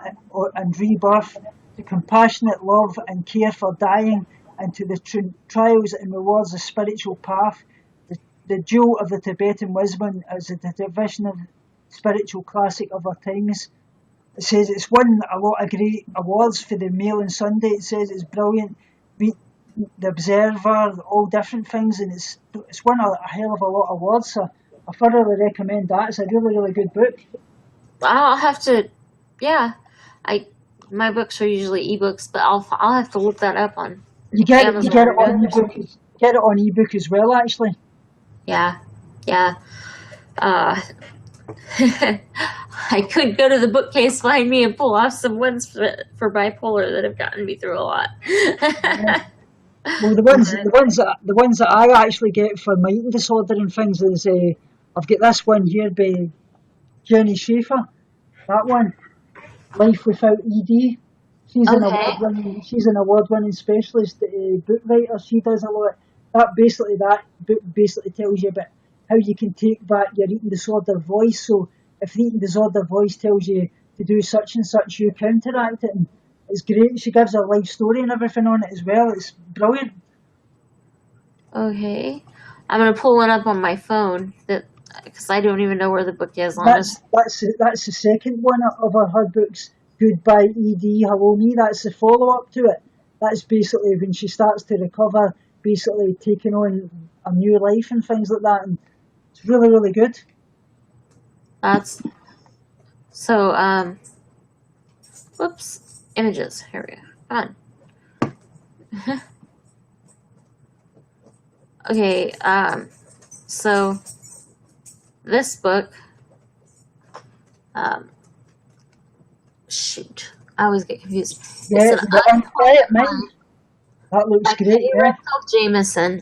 and rebirth, to compassionate love and care for dying, and to the trials and rewards of spiritual path. The jewel of the Tibetan wisdom is a division of spiritual classic of our times. It says it's won a lot of great awards for the Mail on Sunday. It says it's brilliant. Beat the Observer, all different things, and it's won a hell of a lot of awards. So I thoroughly recommend that. It's a really, really good book. I'll have to, my books are usually ebooks, but I'll have to look that up on. You get it on ebook. Get it on ebook as well, actually. Yeah. I could go to the bookcase behind me and pull off some ones for bipolar that have gotten me through a lot. Well, the ones that I actually get for my eating disorder and things is I've got this one here by Jenny Schaefer. That one, Life Without ED. She's an award-winning specialist book writer. She does a lot. That book basically tells you about how you can take back your eating disorder voice. So if the eating disorder voice tells you to do such and such, you counteract it. And it's great. She gives her life story and everything on it as well. It's brilliant. Okay. I'm going to pull one up on my phone because I don't even know where the book is. That's the second one of her books, Goodbye ED, Hello Me. That's the follow-up to it. That's basically when she starts to recover, basically taking on a new life and things like that. And it's really, really good. Whoops, images. Here we go. Come on. Okay, so this book, shoot, I always get confused. Yeah, the Unquiet Mind. That looks great. Yeah. Jameson.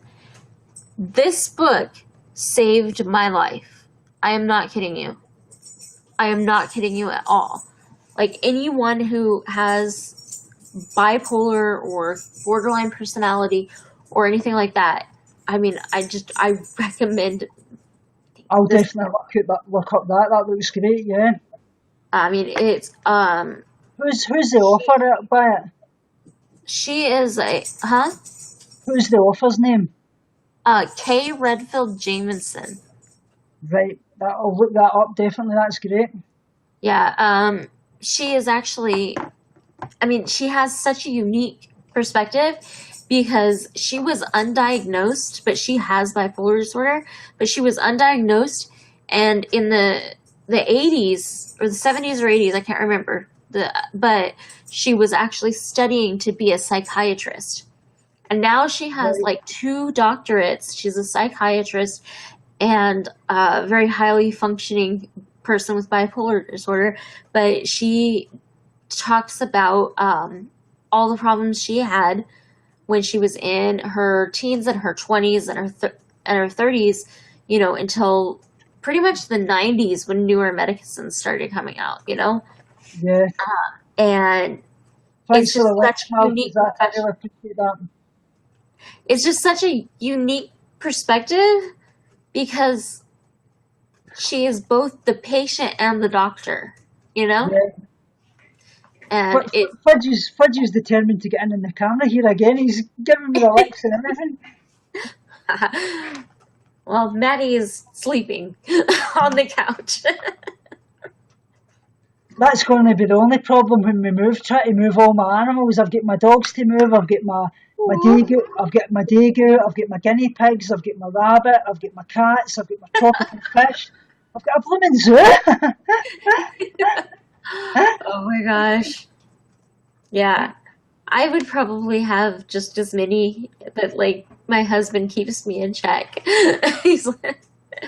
This book saved my life. I am not kidding you. I am not kidding you at all. Like, anyone who has bipolar or borderline personality or anything like that, I mean, I recommend. I'll definitely look up that. That looks great. Yeah. I mean, it's Who's the author by it? She is Who's the author's name? Kay Redfield Jamison. Right. I'll look that up. Definitely. That's great. Yeah. She is actually. I mean, she has such a unique perspective because she was undiagnosed, but she has bipolar disorder. But she was undiagnosed, and in the 80s or the 70s or 80s, I can't remember. But she was actually studying to be a psychiatrist. And now she has like 2 doctorates. She's a psychiatrist and a very highly functioning person with bipolar disorder. But she talks about all the problems she had when she was in her teens and her 20s and her 30s, until pretty much the 90s when newer medicines started coming out, Yeah. And Thanks it's just such a unique I really appreciate that. It's just such a unique perspective because she is both the patient and the doctor, Yeah. And Fudgy's determined to get in the camera here again. He's giving me the licks and everything. Well, Maddie is sleeping on the couch. That's going to be the only problem when we move. Try to move all my animals. I've got my dogs to move. I've got my dago. I've got my dago. I've got my guinea pigs. I've got my rabbit. I've got my cats. I've got my tropical fish. I've got a blooming zoo. Oh my gosh. Yeah. I would probably have just as many, but like my husband keeps me in check. He's like, We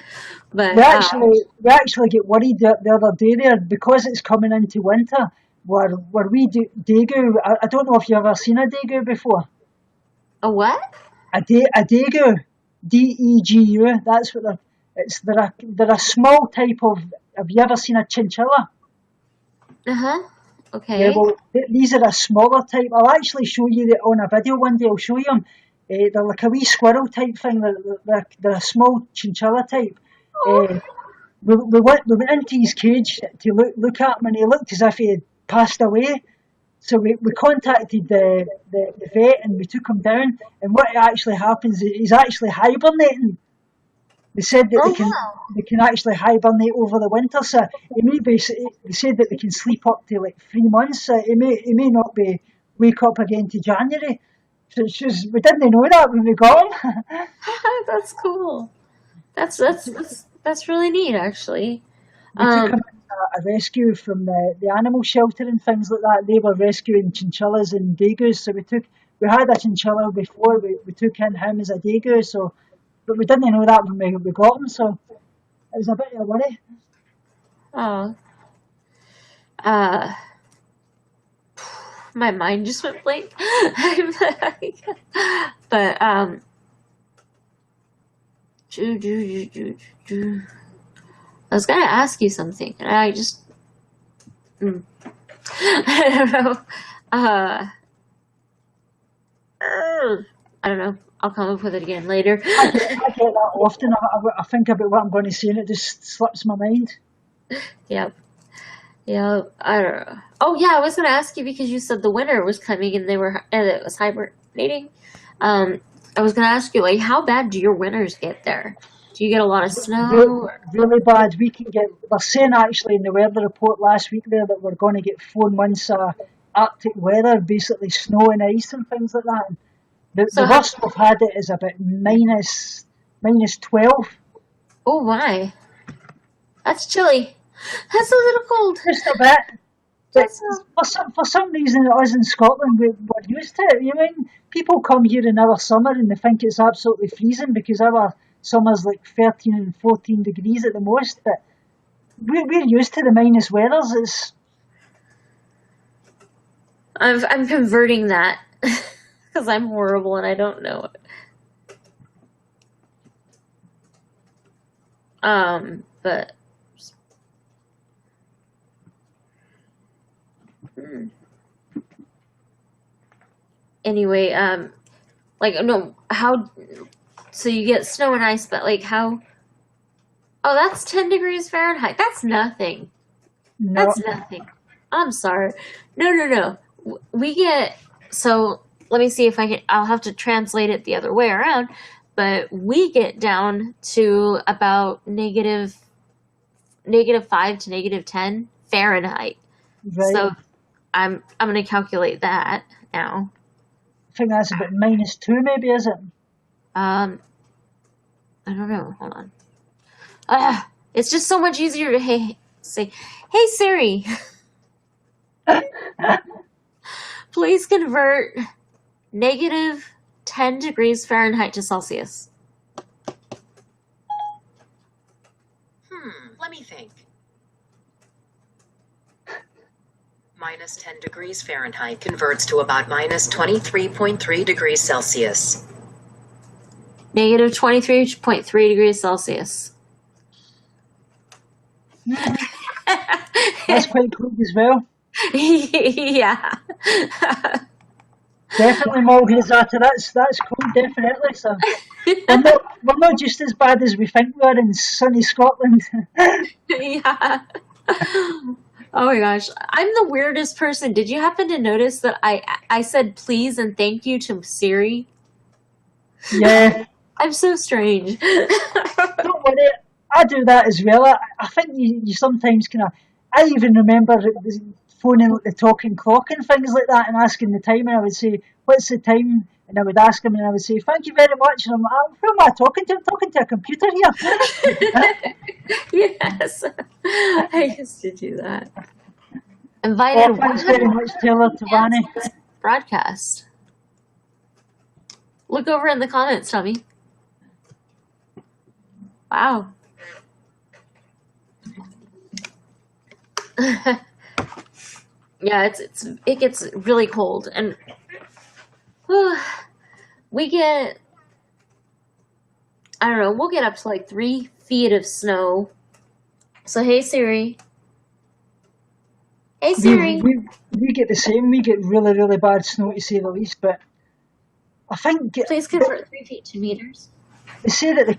but actually get worried the other day there because it's coming into winter. Where we do Daegu, I don't know if you've ever seen a Daegu before. a what? A Daegu, Degu. That's what they're a small type of. Have you ever seen a chinchilla? Uh-huh. Yeah, Okay. well, these are a smaller type. I'll actually show you that on a video one day. I'll show you them. They're like a wee squirrel type thing. They're a small chinchilla type. Uh, we went into his cage to look at him, and he looked as if he had passed away. So we contacted the vet and we took him down. And what actually happens is he's actually hibernating. They said that Oh wow. they can actually hibernate over the winter. So they said that they can sleep up to like 3 months. So he may not be wake up again to January. So it's just, we didn't know that when we got him. That's cool. That's really neat actually. We took him Um a rescue from the animal shelter and things like that. They were rescuing chinchillas and degus. So we had a chinchilla before. We took in him as a degu. So, but we didn't know that when we got him. So it was a bit of a worry. oh uh my mind just went blank. I'm like, but I was gonna ask you something, and I just I don't know. Uh, I don't know. I'll come up with it again later. I get that often. I think about what I'm going to say and it just slips my mind. Yep. Yeah. I don't know. Oh yeah, I was gonna ask you because you said the winter was coming and it was hibernating. I was gonna ask you like, how bad do your winters get there? Do you get a lot of Really, snow? really bad. They're saying actually in the weather report last week there that we're going to get 4 months of Arctic weather, basically snow and ice and things like that. The So how? worst we've had it is about minus 12. Oh my, that's chilly. That's a little cold. Just a bit. But That's for some reason, us in Scotland, we're used to it. You mean people come here in our summer and they think it's absolutely freezing because our summer's like 13 and 14 degrees at the most. But we're used to the minus weathers. I'm converting that because I'm horrible and I don't know it. But hmm. Anyway, like no, how? So you get snow and ice, but like how? Oh, that's 10 degrees Fahrenheit. That's nothing. No, That's nothing. I'm sorry. No. We get, so let me see if I can, I'll have to translate it the other way around, but we get down to about -5 to -10 Fahrenheit. right. So I'm going to calculate that now. I think that's about -2, maybe, is it? I don't know. Hold on. It's just so much easier to say, "Hey Siri, please convert -10 degrees Fahrenheit to Celsius." Let me think. -10 degrees Fahrenheit converts to about -23.3 degrees Celsius. -23.3 degrees Celsius. That's quite cool as well. Yeah. Definitely Mulgazata. That's cool, definitely. So we're not just as bad as we think we are in sunny Scotland. Yeah. Oh my gosh. I'm the weirdest person. Did you happen to notice that I said please and thank you to Siri? Yeah. I'm so strange. Don't worry, I do that as well. I think you sometimes kind of. I even remember phoning the talking clock and things like that and asking the time, and I would say, "What's the time?" And I would ask him, and I would say, "Thank you very much." And I'm like, "Who am I talking to? I'm talking to a computer here." Yes. I used to do that. Invited thanks very 100 much, Taylor Tavani. fans to this broadcast. Look over in the comments, Tommy. Wow. Yeah, it gets really cold, and we get, I don't know, we'll get up to like 3 feet of snow. So hey Siri. Hey Siri. We get the same. We get really, really bad snow, to say the least. But I think Please convert 3 feet to meters. they say that the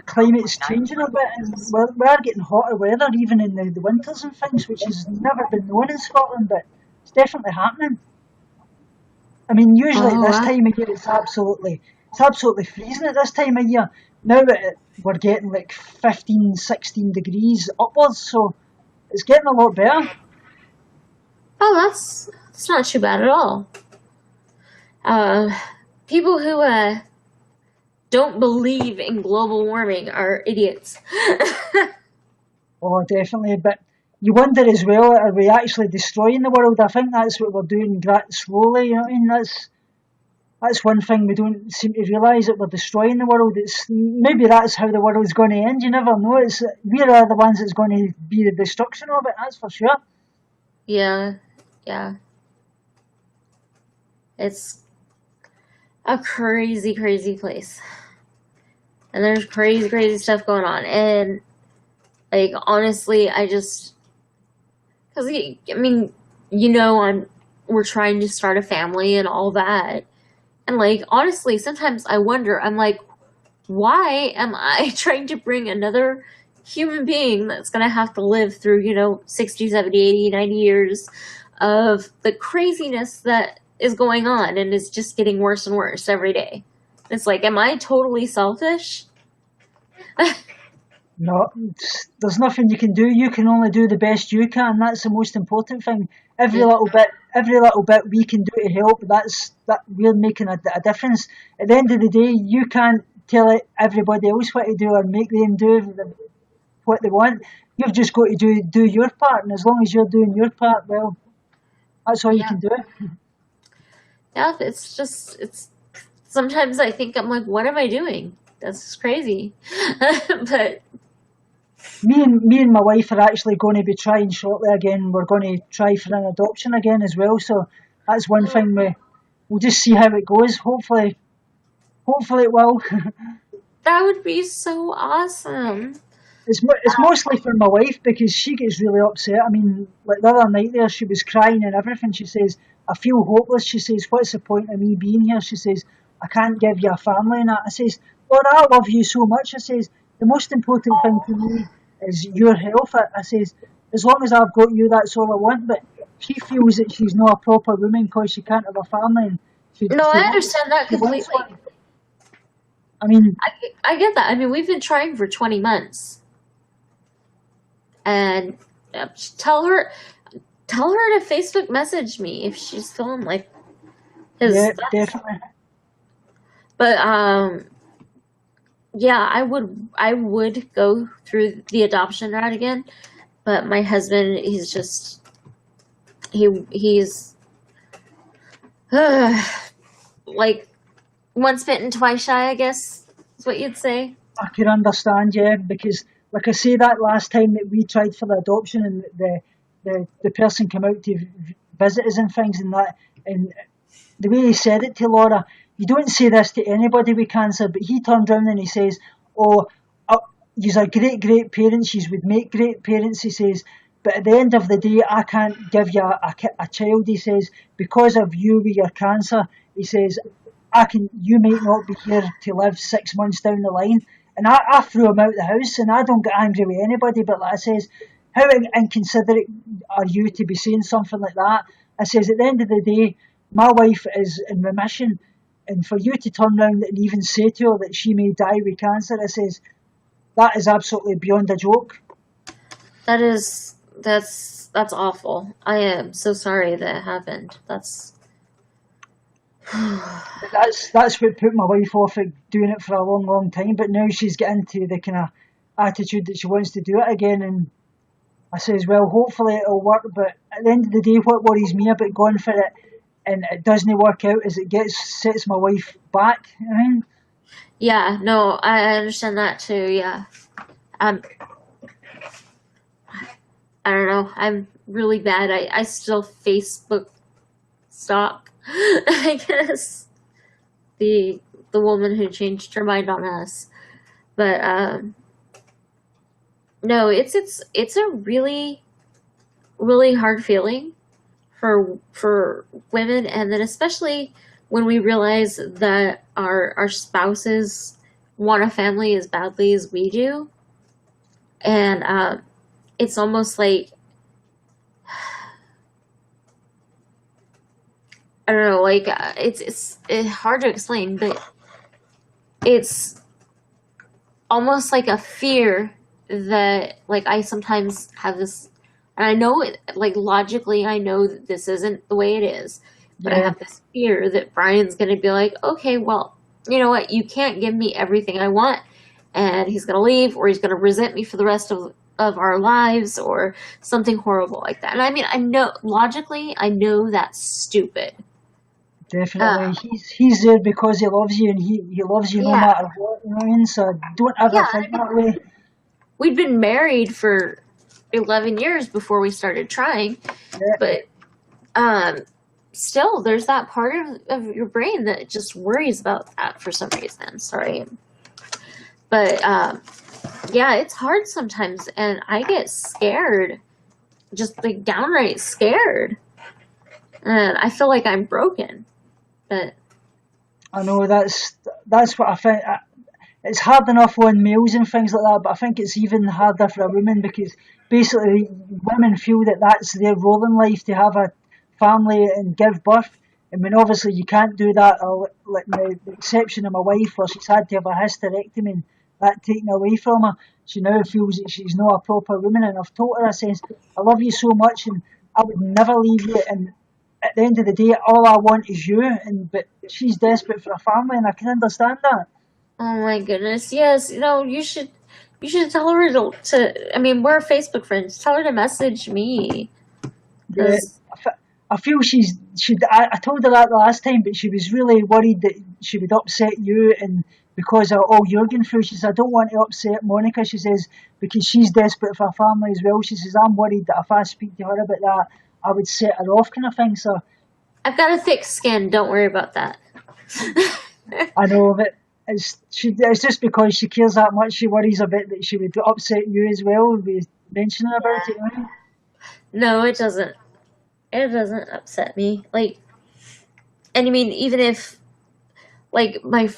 climate's changing a bit, and we are getting hotter weather even in the winters and things, which has never been known in Scotland, but it's definitely happening. I mean, usually this time of year it's absolutely freezing at this time of year. Now we're getting like 15, 16 degrees upwards, so it's getting a lot better. Oh, that's not too bad at all. People who don't believe in global warming are idiots. Oh, definitely. But you wonder as well, are we actually destroying the world? I think that's what we're doing slowly. You know what I mean? That's one thing we don't seem to realise, that we're destroying the world. Maybe that's how the world's going to end. You never know. We are the ones that's going to be the destruction of it. That's for sure. Yeah. It's a crazy, crazy place. And there's crazy, crazy stuff going on. And, like, honestly, because, I mean, we're trying to start a family and all that. And, like, honestly, sometimes I wonder, I'm like, why am I trying to bring another human being that's going to have to live through, 60, 70, 80, 90 years of the craziness that is going on, and it's just getting worse and worse every day. It's like, am I totally selfish? No, there's nothing you can do. You can only do the best you can. That's the most important thing. Every little bit we can do to help, that we're making a difference. At the end of the day, you can't tell everybody else what to do or make them do what they want. You've just got to do your part, and as long as you're doing your part, well, that's all you can do. Yeah, it's sometimes I think, I'm like, what am I doing? That's just crazy. But me and my wife are actually going to be trying shortly again. We're going to try for an adoption again as well. So that's one thing we'll just see how it goes. Hopefully it will. That would be so awesome. It's mostly for my wife, because she gets really upset. I mean, like the other night there, she was crying and everything. She says, I feel hopeless. She says, what's the point of me being here? She says, I can't give you a family and that. I says, Lord, I love you so much. I says, the most important thing to me is your health. I says, as long as I've got you, that's all I want. But she feels that she's not a proper woman because she can't have a family. And I understand that completely. I mean, I get that. I mean, we've been trying for 20 months. And tell her to Facebook message me if she's feeling like. Yeah, definitely. But yeah, I would go through the adoption route again. But my husband, he's just he's like once bitten, twice shy, I guess is what you'd say. I can understand, yeah, because like I say, that last time that we tried for the adoption and the person came out to visit us and things and that, and the way he said it to Laura, you don't say this to anybody with cancer, but he turned around and he says, you're a great parents, you would make great parents, he says, but at the end of the day, I can't give you a child, he says, because of you with your cancer, he says, you might not be here to live 6 months down the line. And I threw him out the house, and I don't get angry with anybody, but like I says, how inconsiderate are you to be saying something like that? I says, at the end of the day, my wife is in remission, and for you to turn around and even say to her that she may die with cancer, I says, that is absolutely beyond a joke. That's awful. I am so sorry that happened. That's what put my wife off at doing it for a long time, but now she's getting into the kind of attitude that she wants to do it again, and I says, well, hopefully it'll work, but at the end of the day, what worries me about going for it and it doesn't work out is it sets my wife back. I mean, Yeah, no, I understand that too. Yeah, I don't know. I'm really bad. I still Facebook stalk. I guess the woman who changed her mind on us, but no, it's a really hard feeling for women, and then especially when we realize that our spouses want a family as badly as we do, and it's almost like, I don't know, like it's hard to explain, but it's almost like a fear that, like, I sometimes have this, and I know it, like, logically I know that this isn't the way it is, but I yeah, have this fear that Brian's going to be like, okay, well, you know what, you can't give me everything I want, and he's going to leave, or he's going to resent me for the rest of our lives, or something horrible like that. And I mean, I know, logically, I know that's stupid. definitely. He's there because he loves you, and he loves you no Yeah, matter what. You know what I mean? So don't ever yeah. think that way. We'd been married for 11 years before we started trying, Yeah, but still, there's that part of your brain that just worries about that for some reason. Sorry. But yeah, it's hard sometimes, and I get scared, just like downright scared. And I feel like I'm broken. But I know that's what I think. It's hard enough on males and things like that, but I think it's even harder for a woman because basically women feel that that's their role in life to have a family and give birth. I mean, obviously you can't do that. Like the exception of my wife, where she's had to have a hysterectomy and that taken away from her. She now feels that she's not a proper woman, and I've told her, I says, I love you so much, and I would never leave you. And at the end of the day, all I want is you. And but she's desperate for a family, and I can understand that. oh my goodness, yes, you should tell her to, I mean, we're Facebook friends. Tell her to message me. Yeah, Because, I feel I told her that the last time, but she was really worried that she would upset you, and because of all you're going through, she says, I don't want to upset Monica. She says, because she's desperate for a family as well. She says, I'm worried that if I speak to her about that, I would set her off, kind of thing. So I've got a thick skin. Don't worry about that. I know that it's just because she cares that much. She worries a bit that she would upset you as well with mentioning about it. Right? No, it doesn't. It doesn't upset me. Like, and I mean, even if, like, my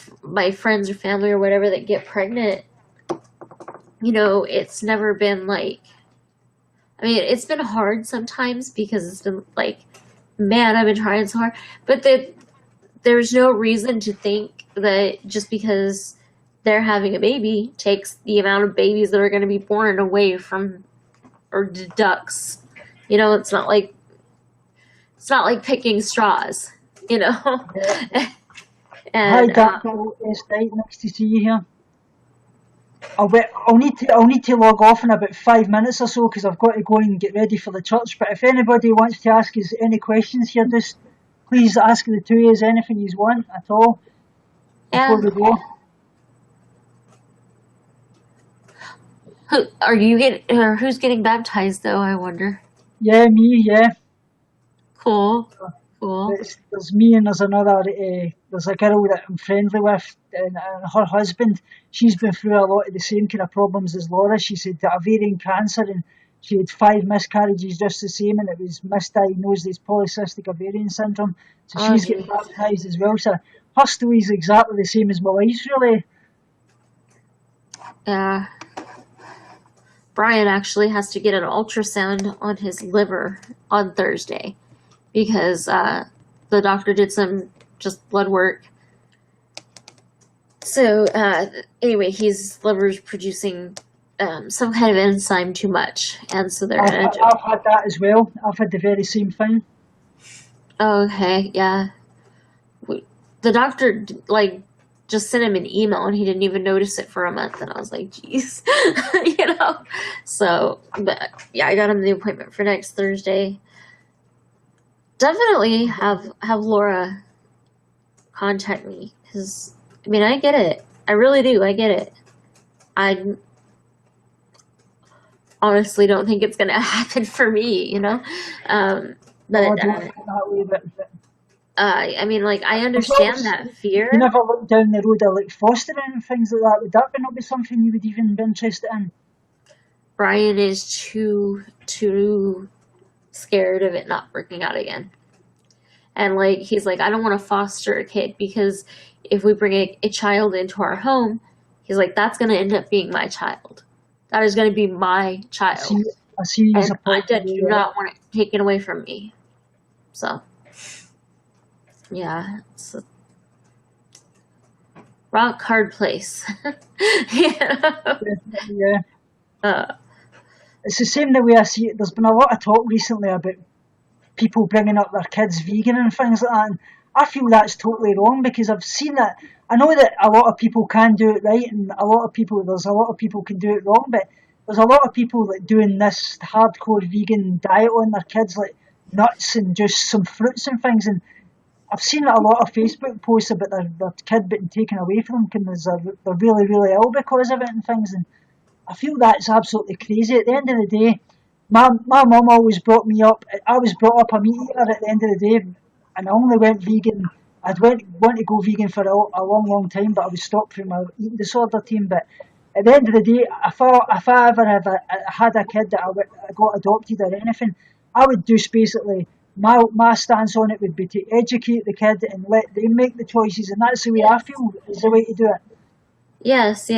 friends or family or whatever that get pregnant, it's never been like, I mean, it's been hard sometimes because it's been like, man, I've been trying so hard, but there's no reason to think that just because they're having a baby takes the amount of babies that are going to be born away from, or deducts. It's not like picking straws, Yeah. Hi, and Dapper. It's nice to see you here. I'll need to log off in about 5 minutes or so because I've got to go and get ready for the church. But if anybody wants to ask us any questions here, just please ask the two of us anything you want at all before yeah. we go. Who's getting baptized though? I wonder. Yeah, me. Yeah, Cool. there's me and there's another. There's a girl that I'm friendly with, and her husband. She's been through a lot of the same kind of problems as Laura. She's had ovarian cancer, and she had 5 miscarriages just the same, and it was misdiagnosed as polycystic ovarian syndrome. So Oh, she's getting geez. baptised as well. So her story's exactly the same as my wife's, really. Yeah. Brian actually has to get an ultrasound on his liver on Thursday because the doctor did some just blood work. So anyway, his liver's producing some kind of enzyme too much, and so they're gonna do. I've had that as well. I've had the very same thing. Oh, okay, yeah. The doctor just sent him an email and he didn't even notice it for a month. And I was like, geez, So, but yeah, I got him the appointment for next Thursday. Definitely have Laura contact me, because, I mean, I get it. I really do. I get it. I honestly don't think it's going to happen for me, But I mean, like, I understand that fear. You never looked down the road of like fostering and things like that. Would that not be something you would even be interested in? Brian is too scared of it not working out again. And like, he's like, I don't want to foster a kid, because if we bring a child into our home, he's like, that's going to end up being my child. That is going to be my child. I see. And I do not want it taken away from me. So, yeah, it's a rock hard place. Yeah. It's the same the way I see it. There's been a lot of talk recently about people bringing up their kids vegan and things like that. And I feel that's totally wrong, because I've seen that. I know that a lot of people can do it right, and there's a lot of people can do it wrong, but there's a lot of people that doing this hardcore vegan diet on their kids, like nuts and just some fruits and things. And I've seen a lot of Facebook posts about their kid being taken away from them because they're really, really ill because of it and things. And I feel that's absolutely crazy. At the end of the day, my mum always brought me up. I was brought up a meat eater at the end of the day, and I only went vegan. I'd want to go vegan for a long, long time, but I was stopped from my eating disorder team. But at the end of the day, if I ever had a kid that I got adopted or anything, I would just basically, my stance on it would be to educate the kid and let them make the choices, and that's the way I feel is the way to do it. Yes.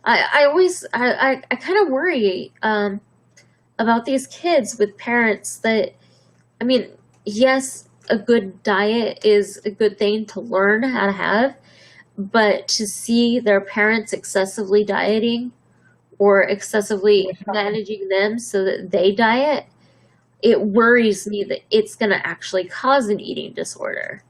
I always kind of worry about these kids with parents that, I mean, yes, a good diet is a good thing to learn how to have, but to see their parents excessively dieting or excessively managing them so that they diet, it worries me that it's going to actually cause an eating disorder.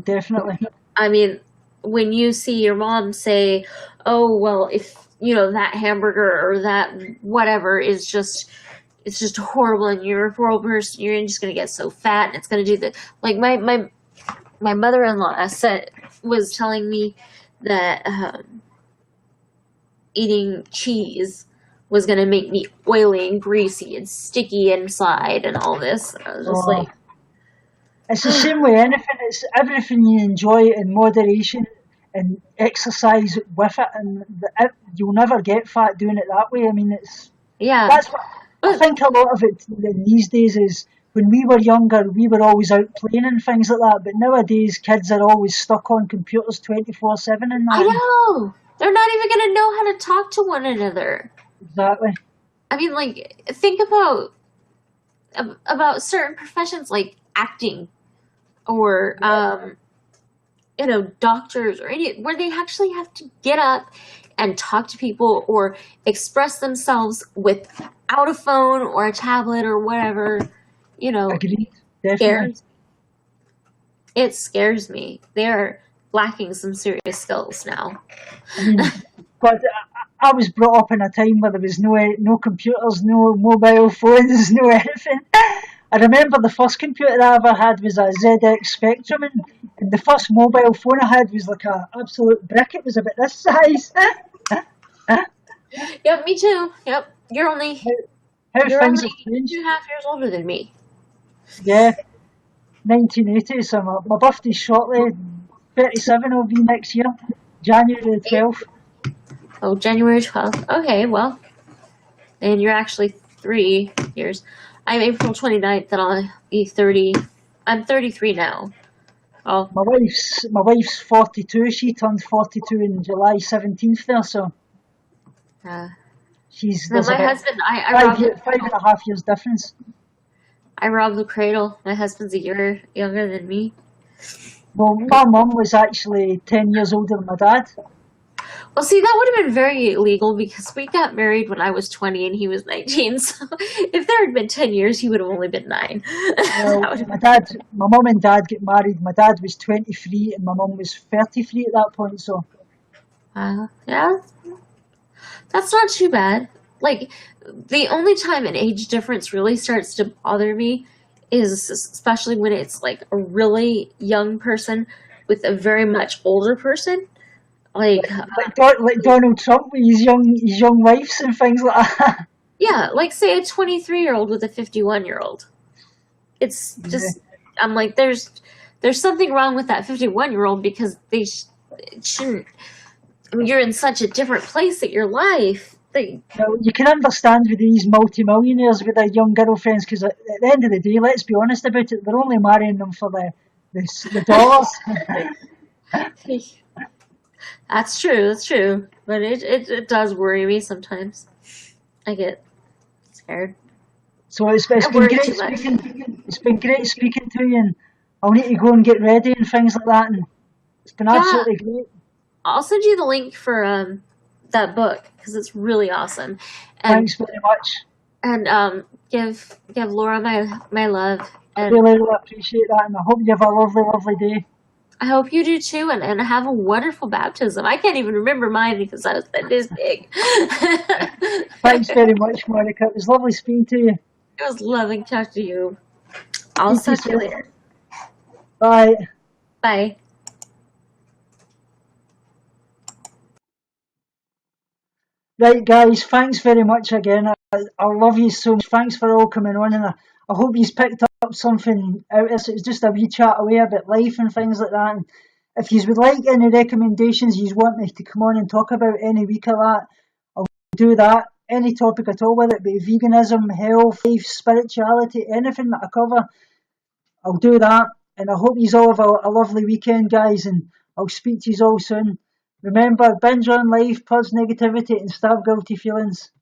Definitely. I mean, when you see your mom say, oh, well, if, that hamburger or that whatever is just, it's just horrible and you're a horrible person, you're just going to get so fat and it's going to do the, like my mother-in-law was telling me that eating cheese was going to make me oily and greasy and sticky inside and all this. I was just like... It's the same way anything. It's everything you enjoy in moderation and exercise with it, and you'll never get fat doing it that way. I mean, that's what I think a lot of it these days is. When we were younger, we were always out playing and things like that, but nowadays kids are always stuck on computers 24/7 and that. I know! They're not even going to know how to talk to one another. Exactly. I mean, like, think about certain professions like acting or, doctors or where they actually have to get up and talk to people or express themselves without a phone or a tablet or whatever. Agreed. Definitely. It scares me. They're lacking some serious skills now. But I was brought up in a time where there was no computers, no mobile phones, no anything. I remember the first computer I ever had was a ZX Spectrum, and the first mobile phone I had was like an absolute brick. It was about this size. Yep, me too. Yep, you're only... You're things only have changed. 2.5 years older than me. Yeah, 1980, so my birthday's shortly. 37 will be next year, January the 12th. Oh, January 12th. Okay, well, and you're actually 3 years. I'm April 29th, and I'll be 30. I'm 33 now. Oh, my wife's 42. She turns 42 in July 17th there, so. My husband, I robbed 5.5 years difference. I robbed the cradle. My husband's a year younger than me. Well, my mum was actually 10 years older than my dad. Well, see, that would have been very illegal because we got married when I was 20 and he was 19. So if there had been 10 years, he would have only been 9. Well, my mum and dad get married. My dad was 23 and my mum was 33 at that point. So, yeah, that's not too bad. Like, the only time an age difference really starts to bother me is especially when it's like a really young person with a very much older person. Like Donald Trump with his young wives and things like that. yeah, like say a 23-year-old with a 51-year-old. It's just I'm like there's something wrong with that 51-year-old because they shouldn't. I mean, you're in such a different place in your life. You can understand with these multi-millionaires with their young girlfriends because at the end of the day, let's be honest about it, they're only marrying them for the dollars. That's true. But it does worry me sometimes. I get scared. So it's been great speaking to you, and I'll need to go and get ready and things like that, and it's been absolutely great. I'll send you the link for that book because it's really awesome. And, thanks very much. And give Laura my love. And I really appreciate that, and I hope you have a lovely day. I hope you do too, and have a wonderful baptism. I can't even remember mine because I was that this big. Thanks very much, Monica. It was lovely speaking to you. It was lovely talking to you. I'll talk to you later. Bye. Bye. Right, guys, thanks very much again. I love you so much. Thanks for all coming on, and I hope you've picked up something out of this. It was just a wee chat away about life and things like that. And if you would like any recommendations you want me to come on and talk about any week of that, I'll do that. Any topic at all, whether it be veganism, health, life, spirituality, anything that I cover, I'll do that. And I hope you all have a lovely weekend, guys, and I'll speak to you all soon. Remember, binge on life, purge negativity, and starve guilty feelings.